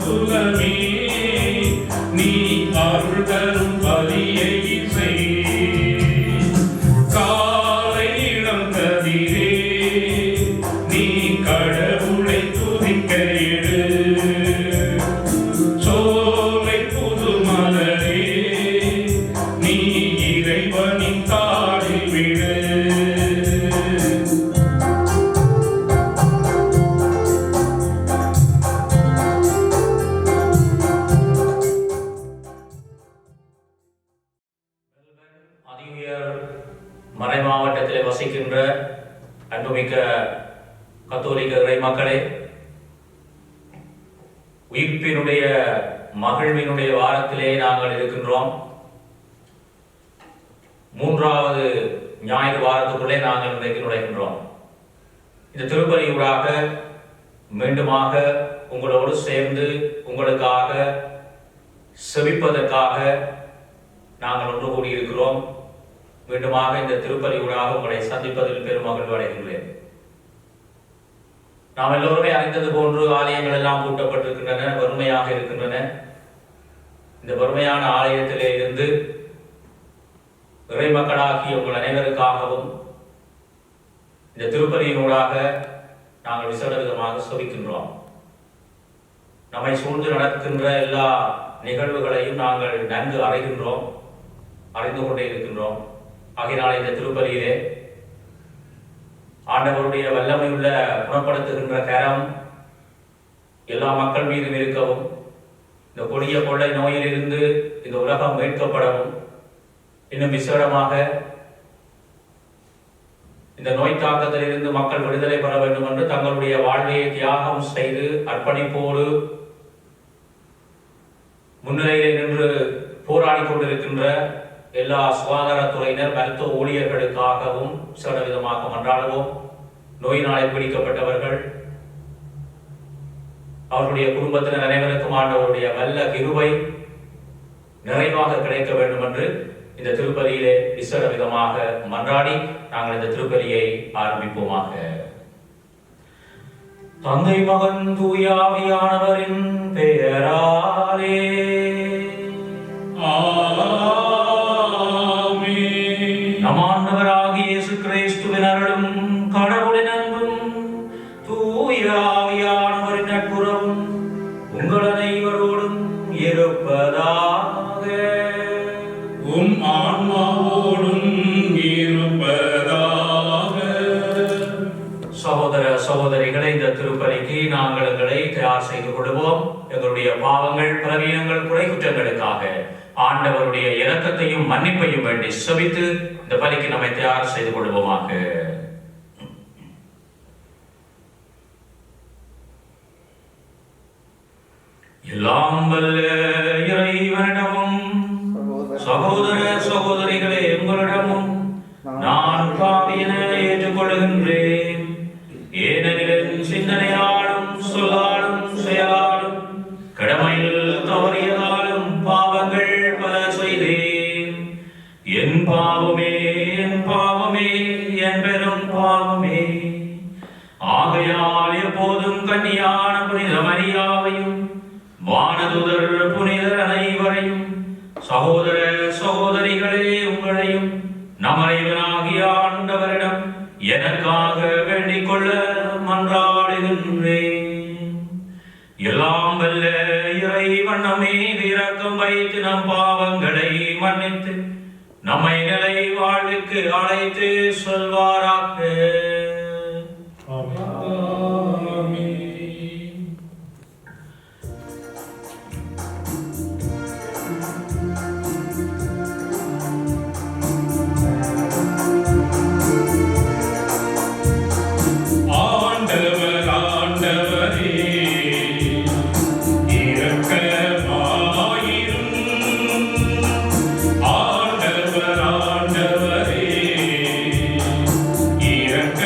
சுகமே நீ அருள் தரும் பலியை செய். காலை இளம் கதிரே நீ கடவுளை துதிக்க எடு. சோலை புது மலரே நீ இறைவனின் தாளில் விடு. மறை மாவட்டத்தில் வசிக்கின்ற அன்புமிக்க கத்தோலிக்க இறை மக்களே, உயிர்ப்பினுடைய மகிழ்வினுடைய வாரத்திலே நாங்கள் இருக்கின்றோம். மூன்றாவது ஞாயிறு வாரத்துக்குள்ளே நாங்கள் இன்றைக்கு நுழைகின்றோம். இந்த திருப்பலியூடாக மீண்டுமாக உங்களோடு சேர்ந்து உங்களுக்காக செபிப்பதற்காக நாங்கள் ஒன்று கூடியிருக்கிறோம். மீண்டுமாக இந்த திருப்பலியூடாக உங்களை சந்திப்பதில் பெரும் மகிழ்வு அடைகின்றேன். நாம் எல்லோருமே அறிந்தது போன்று ஆலயங்கள் எல்லாம் கூட்டப்பட்டிருக்கின்றன, வறுமையாக இருக்கின்றன. இந்த வறுமையான ஆலயத்திலே இருந்து இறை மக்களாகிய உங்கள் அனைவருக்காகவும் இந்த திருப்பலியினூடாக நாங்கள் விசேட விதமாக செபிக்கின்றோம். நம்மை சூழ்ந்து நடக்கின்ற எல்லா நிகழ்வுகளையும் நாங்கள் நன்கு அறிந்து கொண்டே இருக்கின்றோம். ஆகையினால் இந்த திருப்பலியிலே ஆண்டவருடைய வல்லமையுள்ள குணப்படுத்துகின்ற கரம் எல்லா மக்கள் மீதும் இருக்கவும், இந்த கொடிய கொள்ளை நோயிலிருந்து இந்த உலகம் மீட்கப்படவும், இன்னும் விசேடமாக இந்த நோய் தாக்கத்திலிருந்து மக்கள் விடுதலை பெற வேண்டும் என்று தங்களுடைய வாழ்வையை தியாகம் செய்து அர்ப்பணிப்போடு முன்னிலையிலே நின்று போராடி கொண்டிருக்கின்ற எல்லா சுகாதாரத்துறையினர், மருத்துவ ஊழியர்களுக்காகவும் சில விதமாக மன்றாடுவோம். நோயினாலே பிடிக்கப்பட்டவர்கள், அவருடைய குடும்பத்தினர் அனைவருக்கும் ஆண்டவருடைய வல்ல கிருபை நிறைவாக கிடைக்க வேண்டும் என்று இந்த திருப்பலியிலே விசேட விதமாக மன்றாடி நாங்கள் இந்த திருப்பலியை ஆரம்பிப்போமாக. தந்தை மகன் தூய ஆவியானவரின் பெயராலே நம் ஆண்டவராகிய இயேசு கிறிஸ்துவின் அருளும் கடவுளின் அன்பும் தூய ஆவியானவரின் நட்புறவும் உங்கள் அனைவரோடும் இருப்பதாக. உம் ஆன்மாவோடும் இருப்பதாக. சகோதர சகோதரிகளை, இந்த திருப்பலிக்கு நாங்கள் எங்களை தயார் செய்து கொள்வோம். எங்களுடைய பாவங்கள், பலவீனங்கள், குறை குற்றங்களுக்காக ஆண்டவருடைய இரக்கத்தையும் மன்னிப்பையும் வேண்டி செபித்து இந்த பலிக்கு நம்மை தயார் செய்து கொள்வோமாக. எல்லாம் வல்ல இறைவனிடமும் சகோதர சகோதரிகளே உங்களிடமும் நான் பாவியென ஏற்றுக்கொள்கின்றேன். ஏனெனில் சிந்தனையாலும் சொல்லாலும் செயலாலும் கடமையில் தவறியதாலும் பாவங்கள் பல செய்தேன். என் பாவமே, என் பாவமே, என் பெரும் பாவமே. ஆகையால் எப்போதும் கன்னியான புனித மரியாவையும் வானதுதர் புனிதர் அனைவரையும் சகோதர சகோதரிகளே உங்களையும் நம் இறைவனாகிய ஆண்டவரிடம் எனக்காக வேண்டிக் கொள்ள மன்றாடுகின்றேன். எல்லாம் வல்ல இறைவன் நம்மை இரக்கம் வைத்து நம் பாவங்களை மன்னித்து நம்மை நிலை வாழ்வுக்கு அழைத்து சொல்வாராக. இரக்க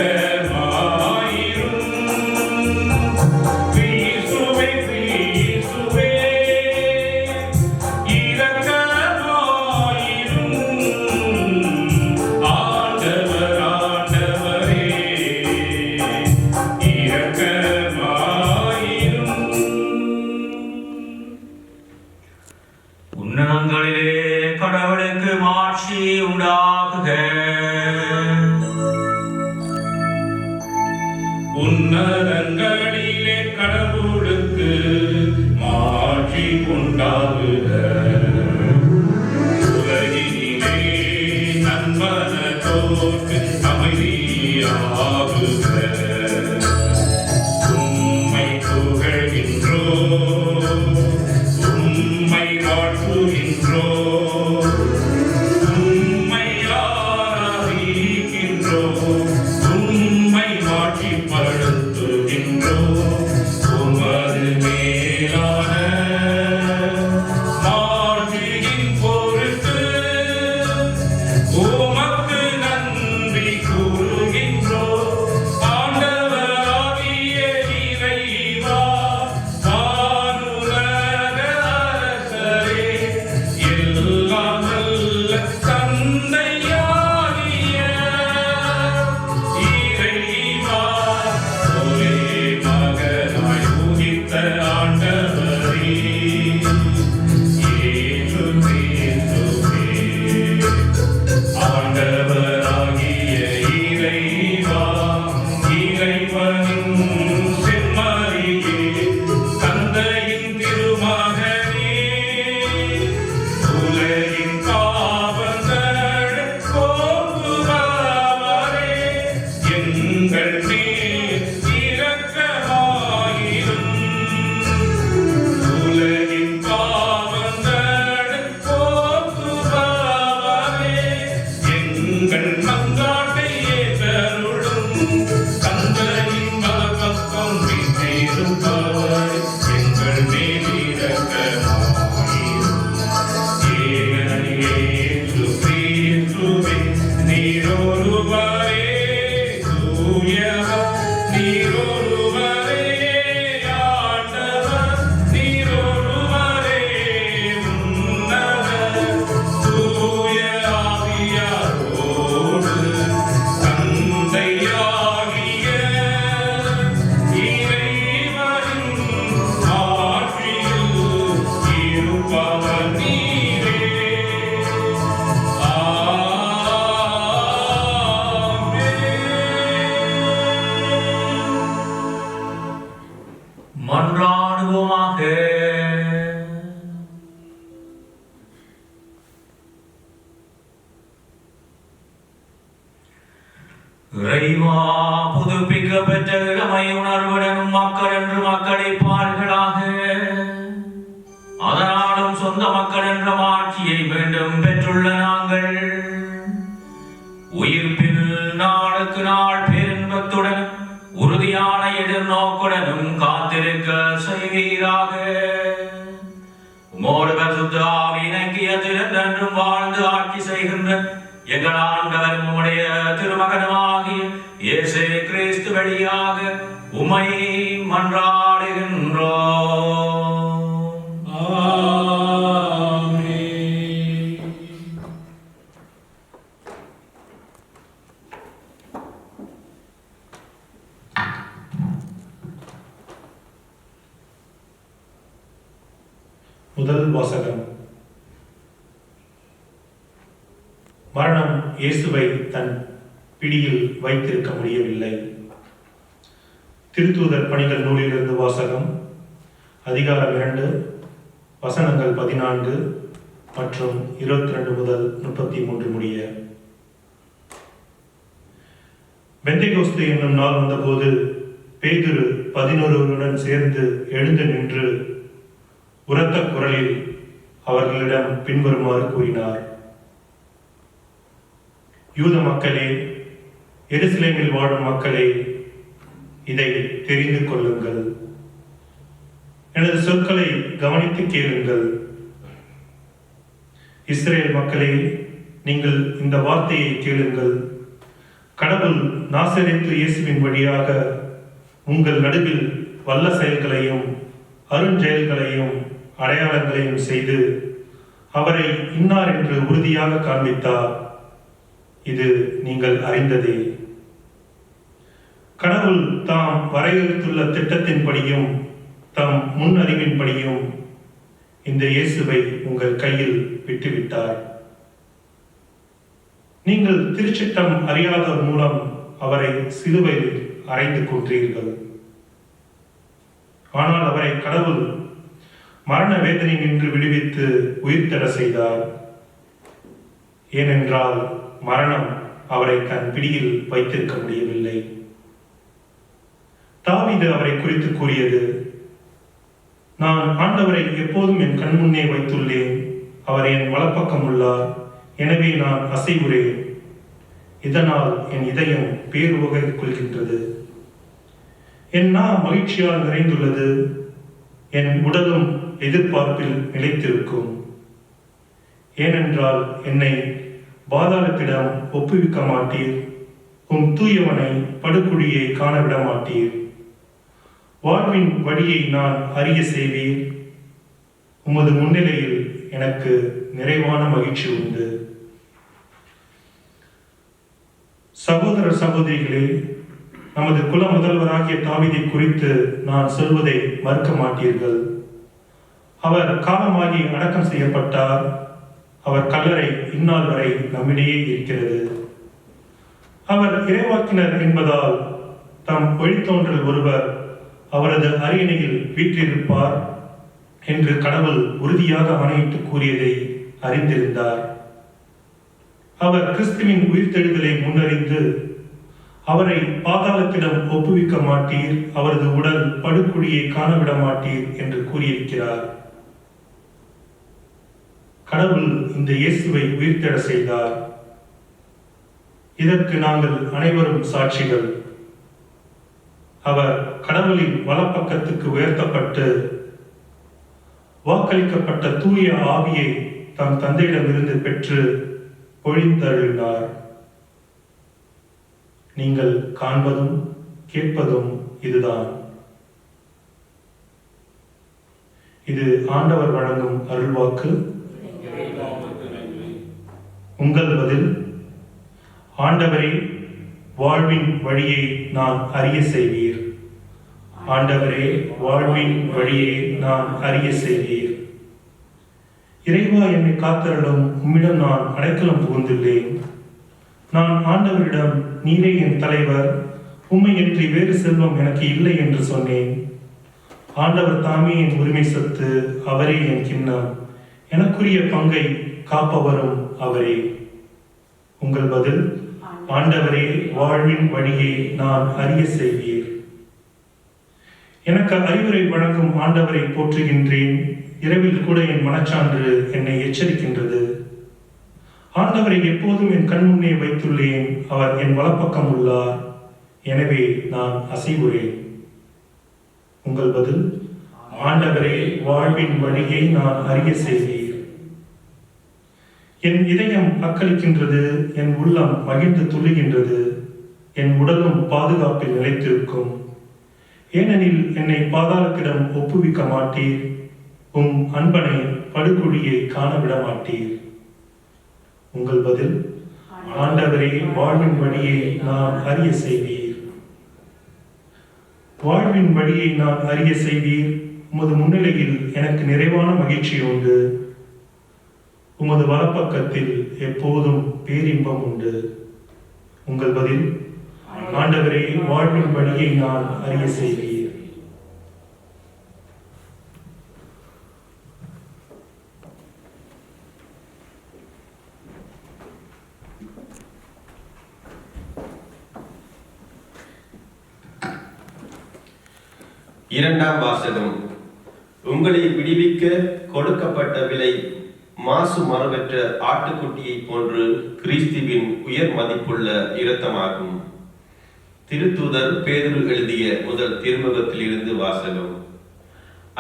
உண்டாகுக. உன்னதங்களிலே கடவுளுக்கு மாட்சி உண்டாகுக. உலகினிலே நன்மனதோர்க்கு அமைதியாகுக. உம்மை புகழ்கின்றோம், உம்மை வாழ்த்துகின்றோம், உம்மை ஆராதிக்கின்றோம், உம்மை மாட்சிப்படுத்துகின்றோம். உமது மேலான மாட்சியின் பொருட்டு உமக்கு நன்றி கூறுகின்றோம். ஆண்டவராகிய இறைவா, வானுலக அரசரே, எல்லாம் வல்ல தந்தையாகிய இறைவா, ஒரே மகனாய் உதித்த ஆண்டவரே, இயேசு கிறிஸ்துவே, ஆண்டவராகிய இறைவா, இறைவனின் செம்மறியே, தந்தையின் திருமகனே, உலகின் பாவங்களை போக்குபவரே, எங்கள் மேல் இரக்கமாயிரும். உலகின் பாவங்களை போக்குபவரே, எங்கள் மன்றாட்டை ஏற்றருளும். தந்தையின் வலப்பக்கம் வீற்றிருப்பவர், எங்கள் மேல் இரக்கமாயிரும். ஏகனேசு கிறிஸ்துவே, நீரொருவரே தூயவர், நீரொருவரே ஆண்டவர், நீரொருவரே உன்னதர். தூய ஆவியாரோடு தந்தையாகிய இறைவனின் ஆட்சியில் இருப்பவர் நீரே. ஆமென். மன்றாடுவோமாக. இறைவா, புதுப்பிக்கப்பட்ட இளமை உணர்வுடனும் மக்கள் என்று மக்களைப்பார்களாக. அதனாலும் சொந்த மக்கள் என்ற ஆட்சியை மீண்டும் பெற்றுள்ள நாங்கள் உயிர்ப்பில் நாளுக்கு நாள் பேரின்பத்துடன் உறுதியான எதிர்நோக்குடனும் காத்திருக்க செய்வீராக. உமோடு பரிசுத்த ஆவியின் ஐக்கியத்தில் என்றென்றும் வாழ்ந்து ஆட்சி செய்கின்ற எங்கள் ஆண்டவர் உம்முடைய திருமகனுமாகிய இயேசு கிறிஸ்து வழியாக உம்மை மன்றாடுகின்றோம். ஆமென். முதல் வாசகம். மரணம் இயேசுவை தன் பிடியில் வைத்திருக்க முடியவில்லை. திருத்தூதர் பணிகள் நூலிலிருந்து வாசகம். அதிகாரம் 2, வசனங்கள் 14 மற்றும் 22 முதல் 33 முடிய. பெந்தெகோஸ்து என்னும் நாள் வந்தபோது பேதுரு 11 சேர்ந்து எழுந்து நின்று உரத்த குரலில் அவர்களிடம் பின்வருமாறு கூறினார். யூத மக்களே, எருசலேமில் வாழும் மக்களே, இதை தெரிந்து கொள்ளுங்கள். எனது சொற்களை கவனித்து கேளுங்கள். இஸ்ரேல் மக்களே, நீங்கள் இந்த வார்த்தையை கேளுங்கள். கடவுள் நாசரேத்து இயேசுவின் வழியாக உங்கள் நடுவில் வல்ல செயல்களையும் அருஞ்செயல்களையும் அடையாளங்களையும் செய்து அவரை இன்னார் என்று உறுதியாக காண்பித்தார். இது நீங்கள் அறிந்ததே. கடவுள் தாம் வரையறுத்துள்ள திட்டத்தின்படியும் தம் முன் அறிவின்படியும் இந்த இயேசுவை உங்கள் கையில் விட்டுவிட்டார். நீங்கள் திருச்சிட்டம் அறியாதவர் மூலம் அவரை சிலுவையில் அறைந்து கொன்றீர்கள். ஆனால் அவரை கடவுள் மரண வேதனை நின்று விடுவித்து உயிர்த்தெழ செய்தார். ஏனென்றால் மரணம் அவரை தன் பிடியில் வைத்திருக்க முடியவில்லை. தாவீது அவரை குறித்து கூறியது, நான் ஆண்டவரை எப்போதும் என் கண் முன்னே வைத்துள்ளேன். அவர் என் வலப்பக்கம் உள்ளார், எனவே நான் அசைவுறேன். இதனால் என் இதயம் பேருவகை கொள்கின்றது. என் நா மகிழ்ச்சியால் நிறைந்துள்ளது. என் உடலும் எதிர்பார்ப்பில் நிலைத்திருக்கும். ஏனென்றால் என்னை பாதாளத்திடம் ஒப்புவிக்க மாட்டீர். உம் தூயவனை படுகுழியை காணவிட மாட்டீர். வாழ்வின் வழியை நான் அறிய செய்வீர். உமது முன்னிலையில் எனக்கு நிறைவான மகிழ்ச்சி உண்டு. சகோதர சகோதரிகளே, நமது குல முதல்வராகிய தாவீதை குறித்து நான் சொல்வதை மறுக்க மாட்டீர்கள். அவர் காலமாகி அடக்கம் செய்யப்பட்டார். அவர் கல்லறை இந்நாள் வரை நம்மிடையே இருக்கிறது. அவர் இறைவாக்கினர் என்பதால் தம் வழித்தோன்றல் ஒருவர் அவரது அரியணையில் வீற்றிருப்பார் என்று கடவுள் உறுதியாக ஆணையிட்டு கூறியதை அறிந்திருந்தார். அவர் கிறிஸ்துவின் உயிர்த்தெழுதலை முன்னறிந்து அவரை பாதாளத்திடம் ஒப்புவிக்க மாட்டீர், அவரது உடல் படுகுழியை காணவிட மாட்டீர் என்று கூறியிருக்கிறார். கடவுள் இந்த இயேசுவை உயிர்த்தெழ செய்தார். இதற்கு நாங்கள் அனைவரும் சாட்சிகள். அவர் கடவுளின் வலப்பக்கத்துக்கு உயர்த்தப்பட்டு வாக்களிக்கப்பட்ட தூய ஆவியை தம் தந்தையிடமிருந்து பெற்று பொழிந்தருளினார். நீங்கள் காண்பதும் கேட்பதும் இதுதான். இது ஆண்டவர் வழங்கும் அருள்வாக்கு. உங்கள் பதில், ஆண்டவரே, வாழ்வின் வழியை நான் அறிய செய்வீர். ஆண்டவரே, வாழ்வின் வழியை நான் அறிய செய்வீர். இறைவா, என்னை காத்தருளும். உம்மிடம் நான் அடைக்கலம் புகுந்துள்ளேன். நான் ஆண்டவரிடம், நீரே என் தலைவர், உம்மையின்றி வேறு செல்வம் எனக்கு இல்லை என்று சொன்னேன். ஆண்டவர் தாமே என் உரிமை சொத்து, அவரே என் கிண்ணம், எனக்குரிய பங்கை காப்பவரும் அவரே. உங்கள் பதில், ஆண்டவரே, வாழ்வின் வழியை நான் அறிய செய்வீர். எனக்கு அறிவுரை வழங்கும் ஆண்டவரை போற்றுகின்றேன். இரவில் கூட என் மனச்சான்று என்னை எச்சரிக்கின்றது. ஆண்டவரை எப்போதும் என் கண் முன்னே வைத்துள்ளேன். அவர் என் வலப்பக்கம் உள்ளார், எனவே நான் அசைவுறேன். உங்கள் பதில், ஆண்டவரே, வாழ்வின் வழியை நான் அறிய செய்வீர். என் இதயம் அக்களிக்கின்றது, என் உள்ளம் மகிழ்ந்து துள்ளுகின்றது, என் உடலும் பாதுகாப்பில் நிலைத்திருக்கும். ஏனெனில் என்னை பாதாளத்திடம் ஒப்புவிக்க மாட்டீர், உம் அன்பனை படுகுழியை காணவிட மாட்டீர். உங்கள் பதில், ஆண்டவரே, வாழ்வின் வழியை நான் அறிய செய்வீர். வாழ்வின் வழியை நான் அறிய செய்வீர். உமது முன்னிலையில் எனக்கு நிறைவான மகிழ்ச்சி உண்டு. உமது வலப்பக்கத்தில் எப்போதும் பேரின்பம் உண்டு. உங்கள் பதில், ஆண்டவரே, வாழ்வின் வழியை நான் அறிய செய்வீர். இரண்டாம் வாசகம். உங்களை விடுவிக்க கொடுக்கப்பட்ட விலை மாசு மரபற்ற ஆட்டுக்குட்டியை போன்று கிறிஸ்துவின் உயர் மதிப்புள்ள இரத்தமாகும். திருத்தூதர் பேதுரு எழுதிய முதல் திருமுகத்திலிருந்து வாசகம்.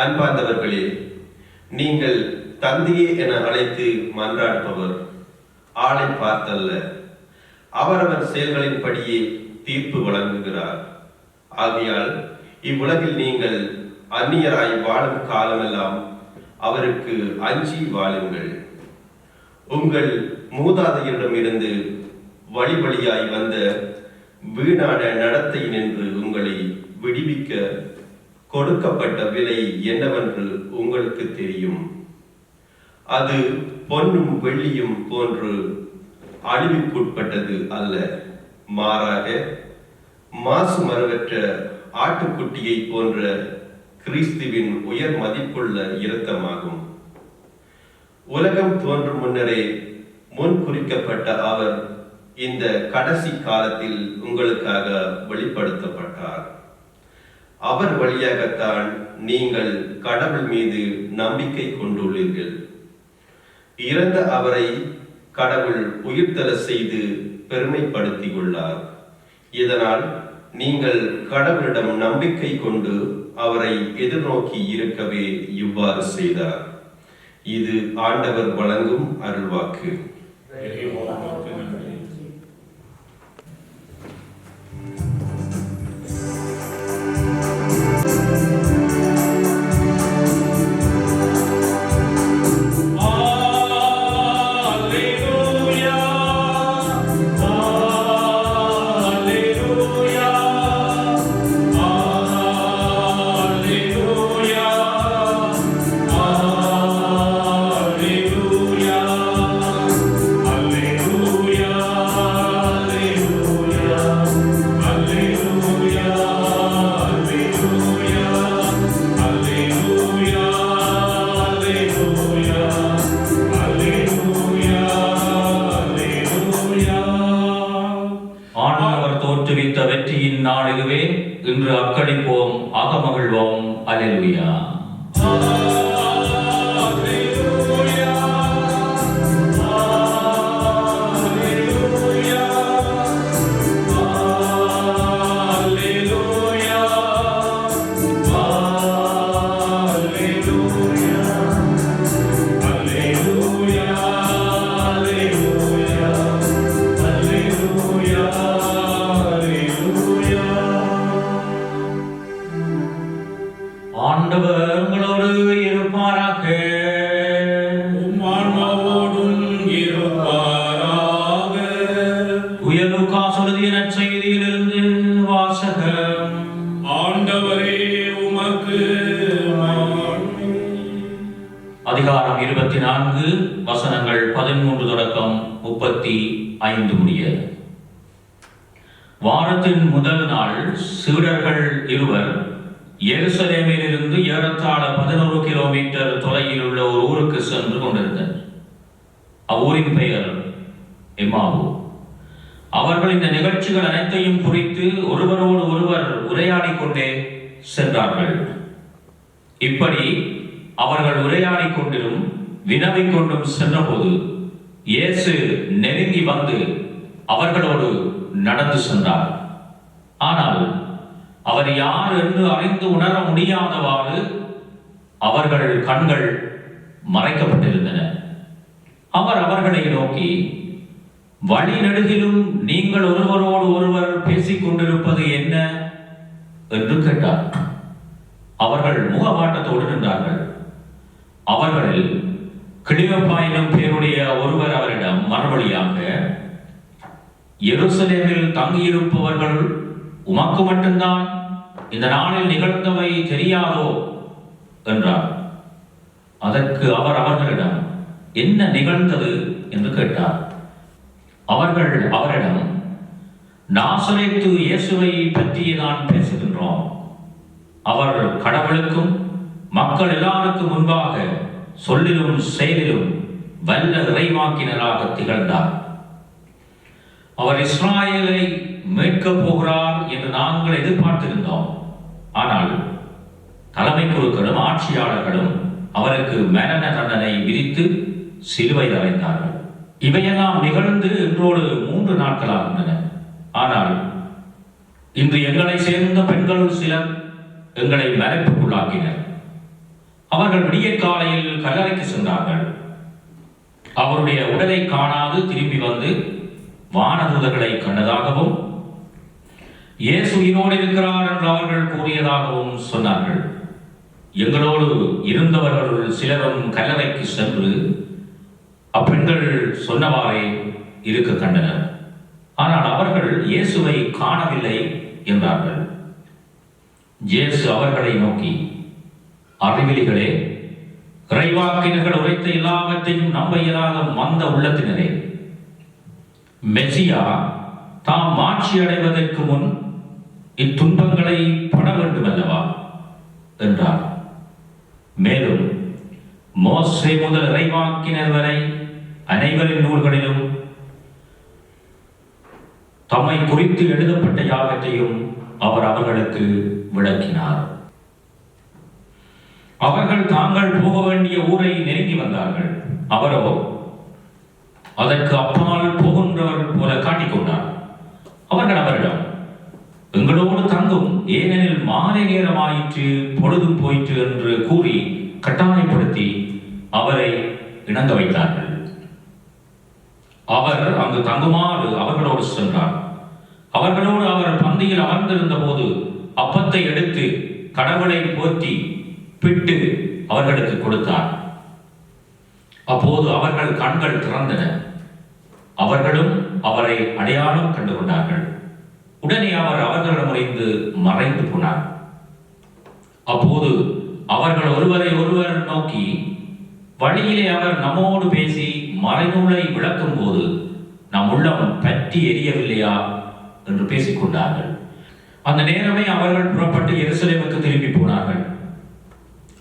அன்பார்ந்தவர்களே, நீங்கள் தந்தையே என அழைத்து மன்றாடுபவர் ஆளை பார்த்தல்ல, அவரவர் செயல்களின்படியே தீர்ப்பு வழங்குகிறார். ஆகையால் இவ்வுலகில் நீங்கள் அந்நியராய் வாழும் காலமெல்லாம் அவருக்கு அஞ்சி வாழுங்கள். உங்கள் மூதாதையரிடமிருந்து வழி வழியாய் வந்த வீணான நடத்தை நின்று உங்களை விடுவிக்க கொடுக்கப்பட்ட விலை என்னவென்று உங்களுக்கு தெரியும். அது பொன்னும் வெள்ளியும் போன்று அழிவுக்குட்பட்டது அல்ல, மாறாக மாசு மறுவற்ற ஆட்டுக்குட்டியை போன்ற கிறிஸ்துவின் உயர் மதிப்புள்ள இரத்தமாகும். உலகம் தோன்றும் முன்னரே முன் குறிக்கப்பட்ட அவர் இந்த கடைசி காலத்தில் உங்களுக்காக வெளிப்படுத்தப்பட்டார். அவர் வழியாகத்தான் நீங்கள் கடவுள் மீது நம்பிக்கை கொண்டுள்ளீர்கள். இறந்த அவரை கடவுள் உயிர்த்தெழ செய்து பெருமைப்படுத்தியுள்ளார். இதனால் நீங்கள் கடவுளிடம் நம்பிக்கை கொண்டு அவரை எதிர்நோக்கி இருக்கவே இவ்வாறு செய்தார். இது ஆண்டவர் வழங்கும் அருள்வாக்கு. வெற்றியின் நாளிலுவே இன்று அக்களிப்போம், அகமகிழ்வோம். அல்லேலூயா. ஆண்டவர் உங்களோடு இருப்பாராக. உம் ஆன்மாவோடும் இருப்பாராக. தூய லூக்கா எழுதிய நற்செய்தியிலிருந்து வாசகம். ஆண்டவரே உமக்கு மகிமை. அதிகாரம் 24 வசனங்கள் 13 தொடக்கம் 35 முடிய. வாரத்தின் முதல் நாள் சீடர்கள் இருவர் எருசலேமிலிருந்து ஏறத்தாழ 11 கிலோமீட்டர் தொலைவில் உள்ள ஒரு ஊருக்கு சென்று கொண்டிருந்தனர். அவ்வூரின் பெயர் எம்மாவு. அவர்கள் இந்த நிகழ்ச்சிகள் அனைத்தையும் குறித்து ஒருவரோடு ஒருவர் உரையாடிக் கொண்டே சென்றார்கள். இப்படி அவர்கள் உரையாடிக் கொண்டிலும் வினவிக் கொண்டும் சென்றபோது இயேசு நெருங்கி வந்து அவர்களோடு நடந்து சென்றார். ஆனால் அவர் யார் என்று அறிந்து உணர முடியாதவாறு அவர்கள் கண்கள் மறைக்கப்பட்டிருந்தன. அவர் அவர்களை நோக்கி, வழி நெடுகிலும் நீங்கள் ஒருவரோடு ஒருவர் பேசிக் கொண்டிருப்பது என்ன என்று கேட்டார். அவர்கள் முகவாட்டத்தோடு நின்றார்கள். அவர்களில் கிளியோப்பா எனும் பேருடைய ஒருவர் அவரிடம் மறுமொழியாக, எருசலேமில் தங்கியிருப்பவர்கள் உமக்கு மட்டும்தான் இந்த நாளில் நிகழ்ந்தவை தெரியாதோ என்றார். அதற்கு அவர் அவர்களிடம், என்ன நிகழ்ந்தது என்று கேட்டார். அவர்கள் அவரிடம், நாசரேத்து இயேசுவை பற்றி நான் பேசுகின்றோம். அவர் கடவுளுக்கும் மக்கள் எல்லாருக்கும் முன்பாக சொல்லிலும் செயலிலும் வல்ல இறைவாக்கினராக திகழ்ந்தார். அவர் இஸ்ராயேலை மீட்கப் போகிறார் என்று நாங்கள் எதிர்பார்த்திருந்தோம். ஆனால் தலைமை குருக்களும் ஆட்சியாளர்களும் அவருக்கு மரண தண்டனை விதித்து சிலுவையில் அறைந்தார்கள். இவையெல்லாம் நிகழ்ந்து இன்றோடு 3 நாட்களாகின்றன. ஆனால் இன்று எங்களை சேர்ந்த பெண்கள் சிலர் எங்களை மறைப்புக்குள்ளாக்கினர். அவர்கள் விடிய காலையில் கல்லறைக்கு சென்றார்கள். அவருடைய உடலை காணாது திரும்பி வந்து வானதூதர்களை கண்டதாகவும் இயேசு உயிரோடு இருக்கிறார் என்று அவர்கள் கூறியதாகவும் சொன்னார்கள். எங்களோடு இருந்தவர்கள் சிலரும் கல்லறைக்கு சென்று அப்பெண்கள் சொன்னவாறே இருக்க கண்டனர். ஆனால் அவர்கள் இயேசுவை காணவில்லை என்றார்கள். இயேசு அவர்களை நோக்கி, அறிவிலிகளே, இறைவாக்கினர்கள் உரைத்த எல்லாவற்றையும் நம்ப இயலாத மந்த உள்ளத்தினரே, மெசியா தாம் மாட்சி அடைவதற்கு முன் இத்துன்பங்களை பட வேண்டும் அல்லவா என்றார். மேலும் மோசே முதல் இறைவாக்கினர் வரை அனைவரின் நூல்களிலும் தம்மை குறித்து எழுதப்பட்ட யாவற்றையும் அவர் அவர்களுக்கு விளக்கினார். அவர்கள் தாங்கள் போக வேண்டிய ஊரை நெருங்கி வந்தார்கள். அவரோ அதற்கு அப்பால் போகின்றவர்கள் போல காட்டிக்கொண்டார். அவர்கள் அவரிடம், எங்களோடு தங்கும், ஏனெனில் மாலை நேரமாயிற்று, பொழுதும் போயிற்று என்று கூறி கட்டாயப்படுத்தி அவரை இணங்க வைத்தார்கள். அவர் அங்கு தங்குமாறு அவர்களோடு சென்றார். அவர்களோடு அவர் பந்தியில் அமர்ந்திருந்த போது அப்பத்தை எடுத்து கடவுளை போற்றி பிட்டு அவர்களுக்கு கொடுத்தார். அப்போது அவர்கள் கண்கள் திறந்தன. அவர்களும் அவரை அடையாளம் கண்டு கொண்டார்கள். உடனே அவர் அவர்களிடமிருந்து மறைந்து போனார். அப்போது அவர்கள் ஒருவரை ஒருவர் நோக்கி, வழியிலே அவர் நம்மோடு பேசி மறைநூலை விளக்கும் போது நம் உள்ளம் பற்றி எரியவில்லையா என்று பேசிக்கொண்டார்கள். அந்த நேரமே அவர்கள் புறப்பட்டு எருசலேமுக்கு திரும்பி போனார்கள்.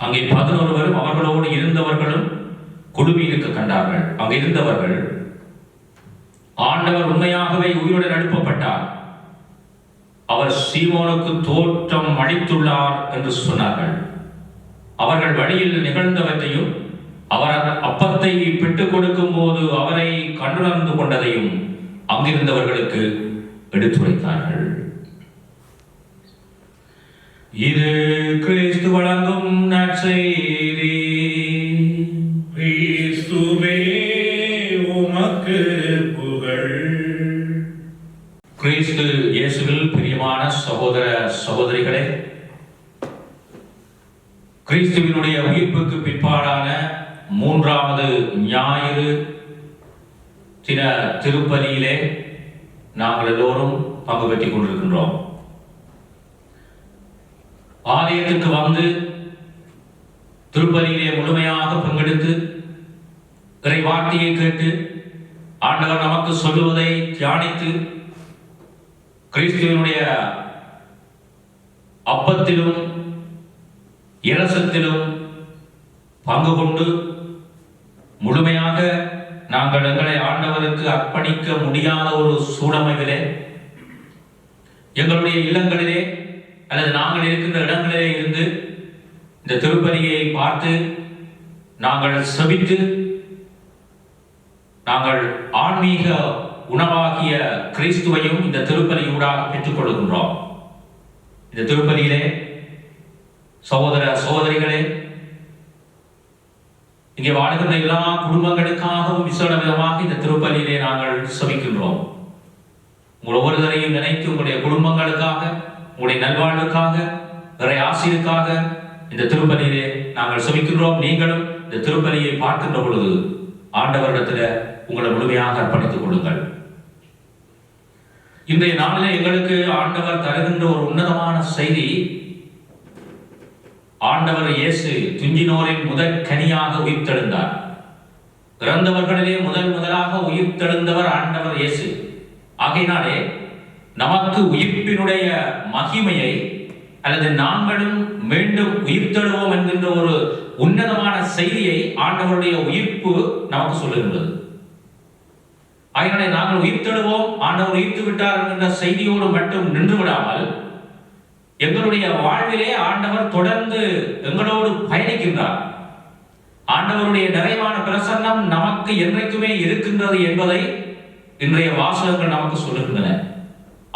அங்கே 11 அவர்களோடு இருந்தவர்களும் குடுமி இருக்க கண்டார்கள். அங்கே இருந்தவர்கள், ஆண்டவர் உண்மையாகவே உயிருடன் எழுப்பப்பட்டார், அவர் சீமோனுக்கு தோற்றம் அளித்துள்ளார் என்று சொன்னார்கள். அவர்கள் வழியில் நிகழ்ந்தவற்றையும் அவர் அப்பத்தை பெற்றுக் கொடுக்கும் போது அவரை கண்டுணர்ந்து கொண்டதையும் அங்கிருந்தவர்களுக்கு எடுத்துரைத்தார்கள். இது கிறிஸ்து வழங்கும் நற்செய்தி. கிறிஸ்துவே உமக்கு புகழ். கிறிஸ்து இயேசுவில் பிரியமான சகோதர சகோதரிகளே, கிறிஸ்துவினுடைய உயிர்ப்புக்கு பிற்பாடான 3வது ஞாயிறு தின திருப்பலியிலே நாங்கள் எல்லோரும் பங்கு பெற்றுக் கொண்டிருக்கின்றோம். ஆலயத்துக்கு வந்து திருப்பலியிலே முழுமையாக பங்கெடுத்து இறை வார்த்தையை கேட்டு ஆண்டவர் நமக்கு சொல்லுவதை தியானித்து கிறிஸ்துவினுடைய அப்பத்திலும் இரசத்திலும் பங்கு கொண்டு முழுமையாக நாங்கள் எங்களை ஆண்டவருக்கு அர்ப்பணிக்க முடியாத ஒரு சூழமைவிலே எங்களுடைய இல்லங்களிலே அல்லது நாங்கள் இருக்கின்ற இடங்களிலே இருந்து இந்த திருப்பலியை பார்த்து நாங்கள் செபித்து நாங்கள் ஆன்மீக உணவாகிய கிறிஸ்துவையும் இந்த திருப்பலியூடாக பெற்றுக் கொள்கின்றோம். இந்த திருப்பலியிலே சகோதர சகோதரிகளே, இங்கே வாழ்கின்ற எல்லா குடும்பங்களுக்காகவும் விசேட விதமாக இந்த திருப்பலியிலே நாங்கள் செபிக்கின்றோம். உங்கள் ஒவ்வொருவரையும் நினைத்து உங்களுடைய குடும்பங்களுக்காக, உங்களுடைய நல்வாழ்வுக்காக, இறை ஆசிரியருக்காக இந்த திருப்பலியிலே நாங்கள் செபிக்கின்றோம். நீங்களும் இந்த திருப்பலியை பார்க்கின்ற பொழுது ஆண்டவரிடத்தில் உங்களை முழுமையாக அர்ப்பணித்துக் கொள்ளுங்கள். இன்றைய நாளிலே எங்களுக்கு ஆண்டவர் தருகின்ற ஒரு உன்னதமான செய்தி, ஆண்டவர் இயேசு துஞ்சினோரின் முதல் கனியாக உயிர்த்தெழுந்தார். இறந்தவர்களிலே முதலாக உயிர்த்தெழுந்தவர் ஆண்டவர் இயேசு. ஆகையினாலே நமக்கு உயிர்ப்பினுடைய மகிமையை அல்லது நாங்களும் மீண்டும் உயிர்த்தெழுவோம் என்கின்ற ஒரு உன்னதமான செய்தியை ஆண்டவருடைய உயிர்ப்பு நமக்கு சொல்லுகின்றது. ஆகையினாலே நாங்கள் உயிர்த்தெழுவோம், ஆண்டவர் உயிர்த்து விட்டார் என்கின்ற செய்தியோடு மட்டும் நின்று விடாமல் எங்களுடைய வாழ்விலே ஆண்டவர் தொடர்ந்து எங்களோடு பயணிக்கின்றார். ஆண்டவருடைய நிறைவான பிரசன்னம் நமக்கு என்றைக்குமே இருக்கின்றது என்பதை இன்றைய வாசகங்கள் நமக்கு சொல்லுகின்றன.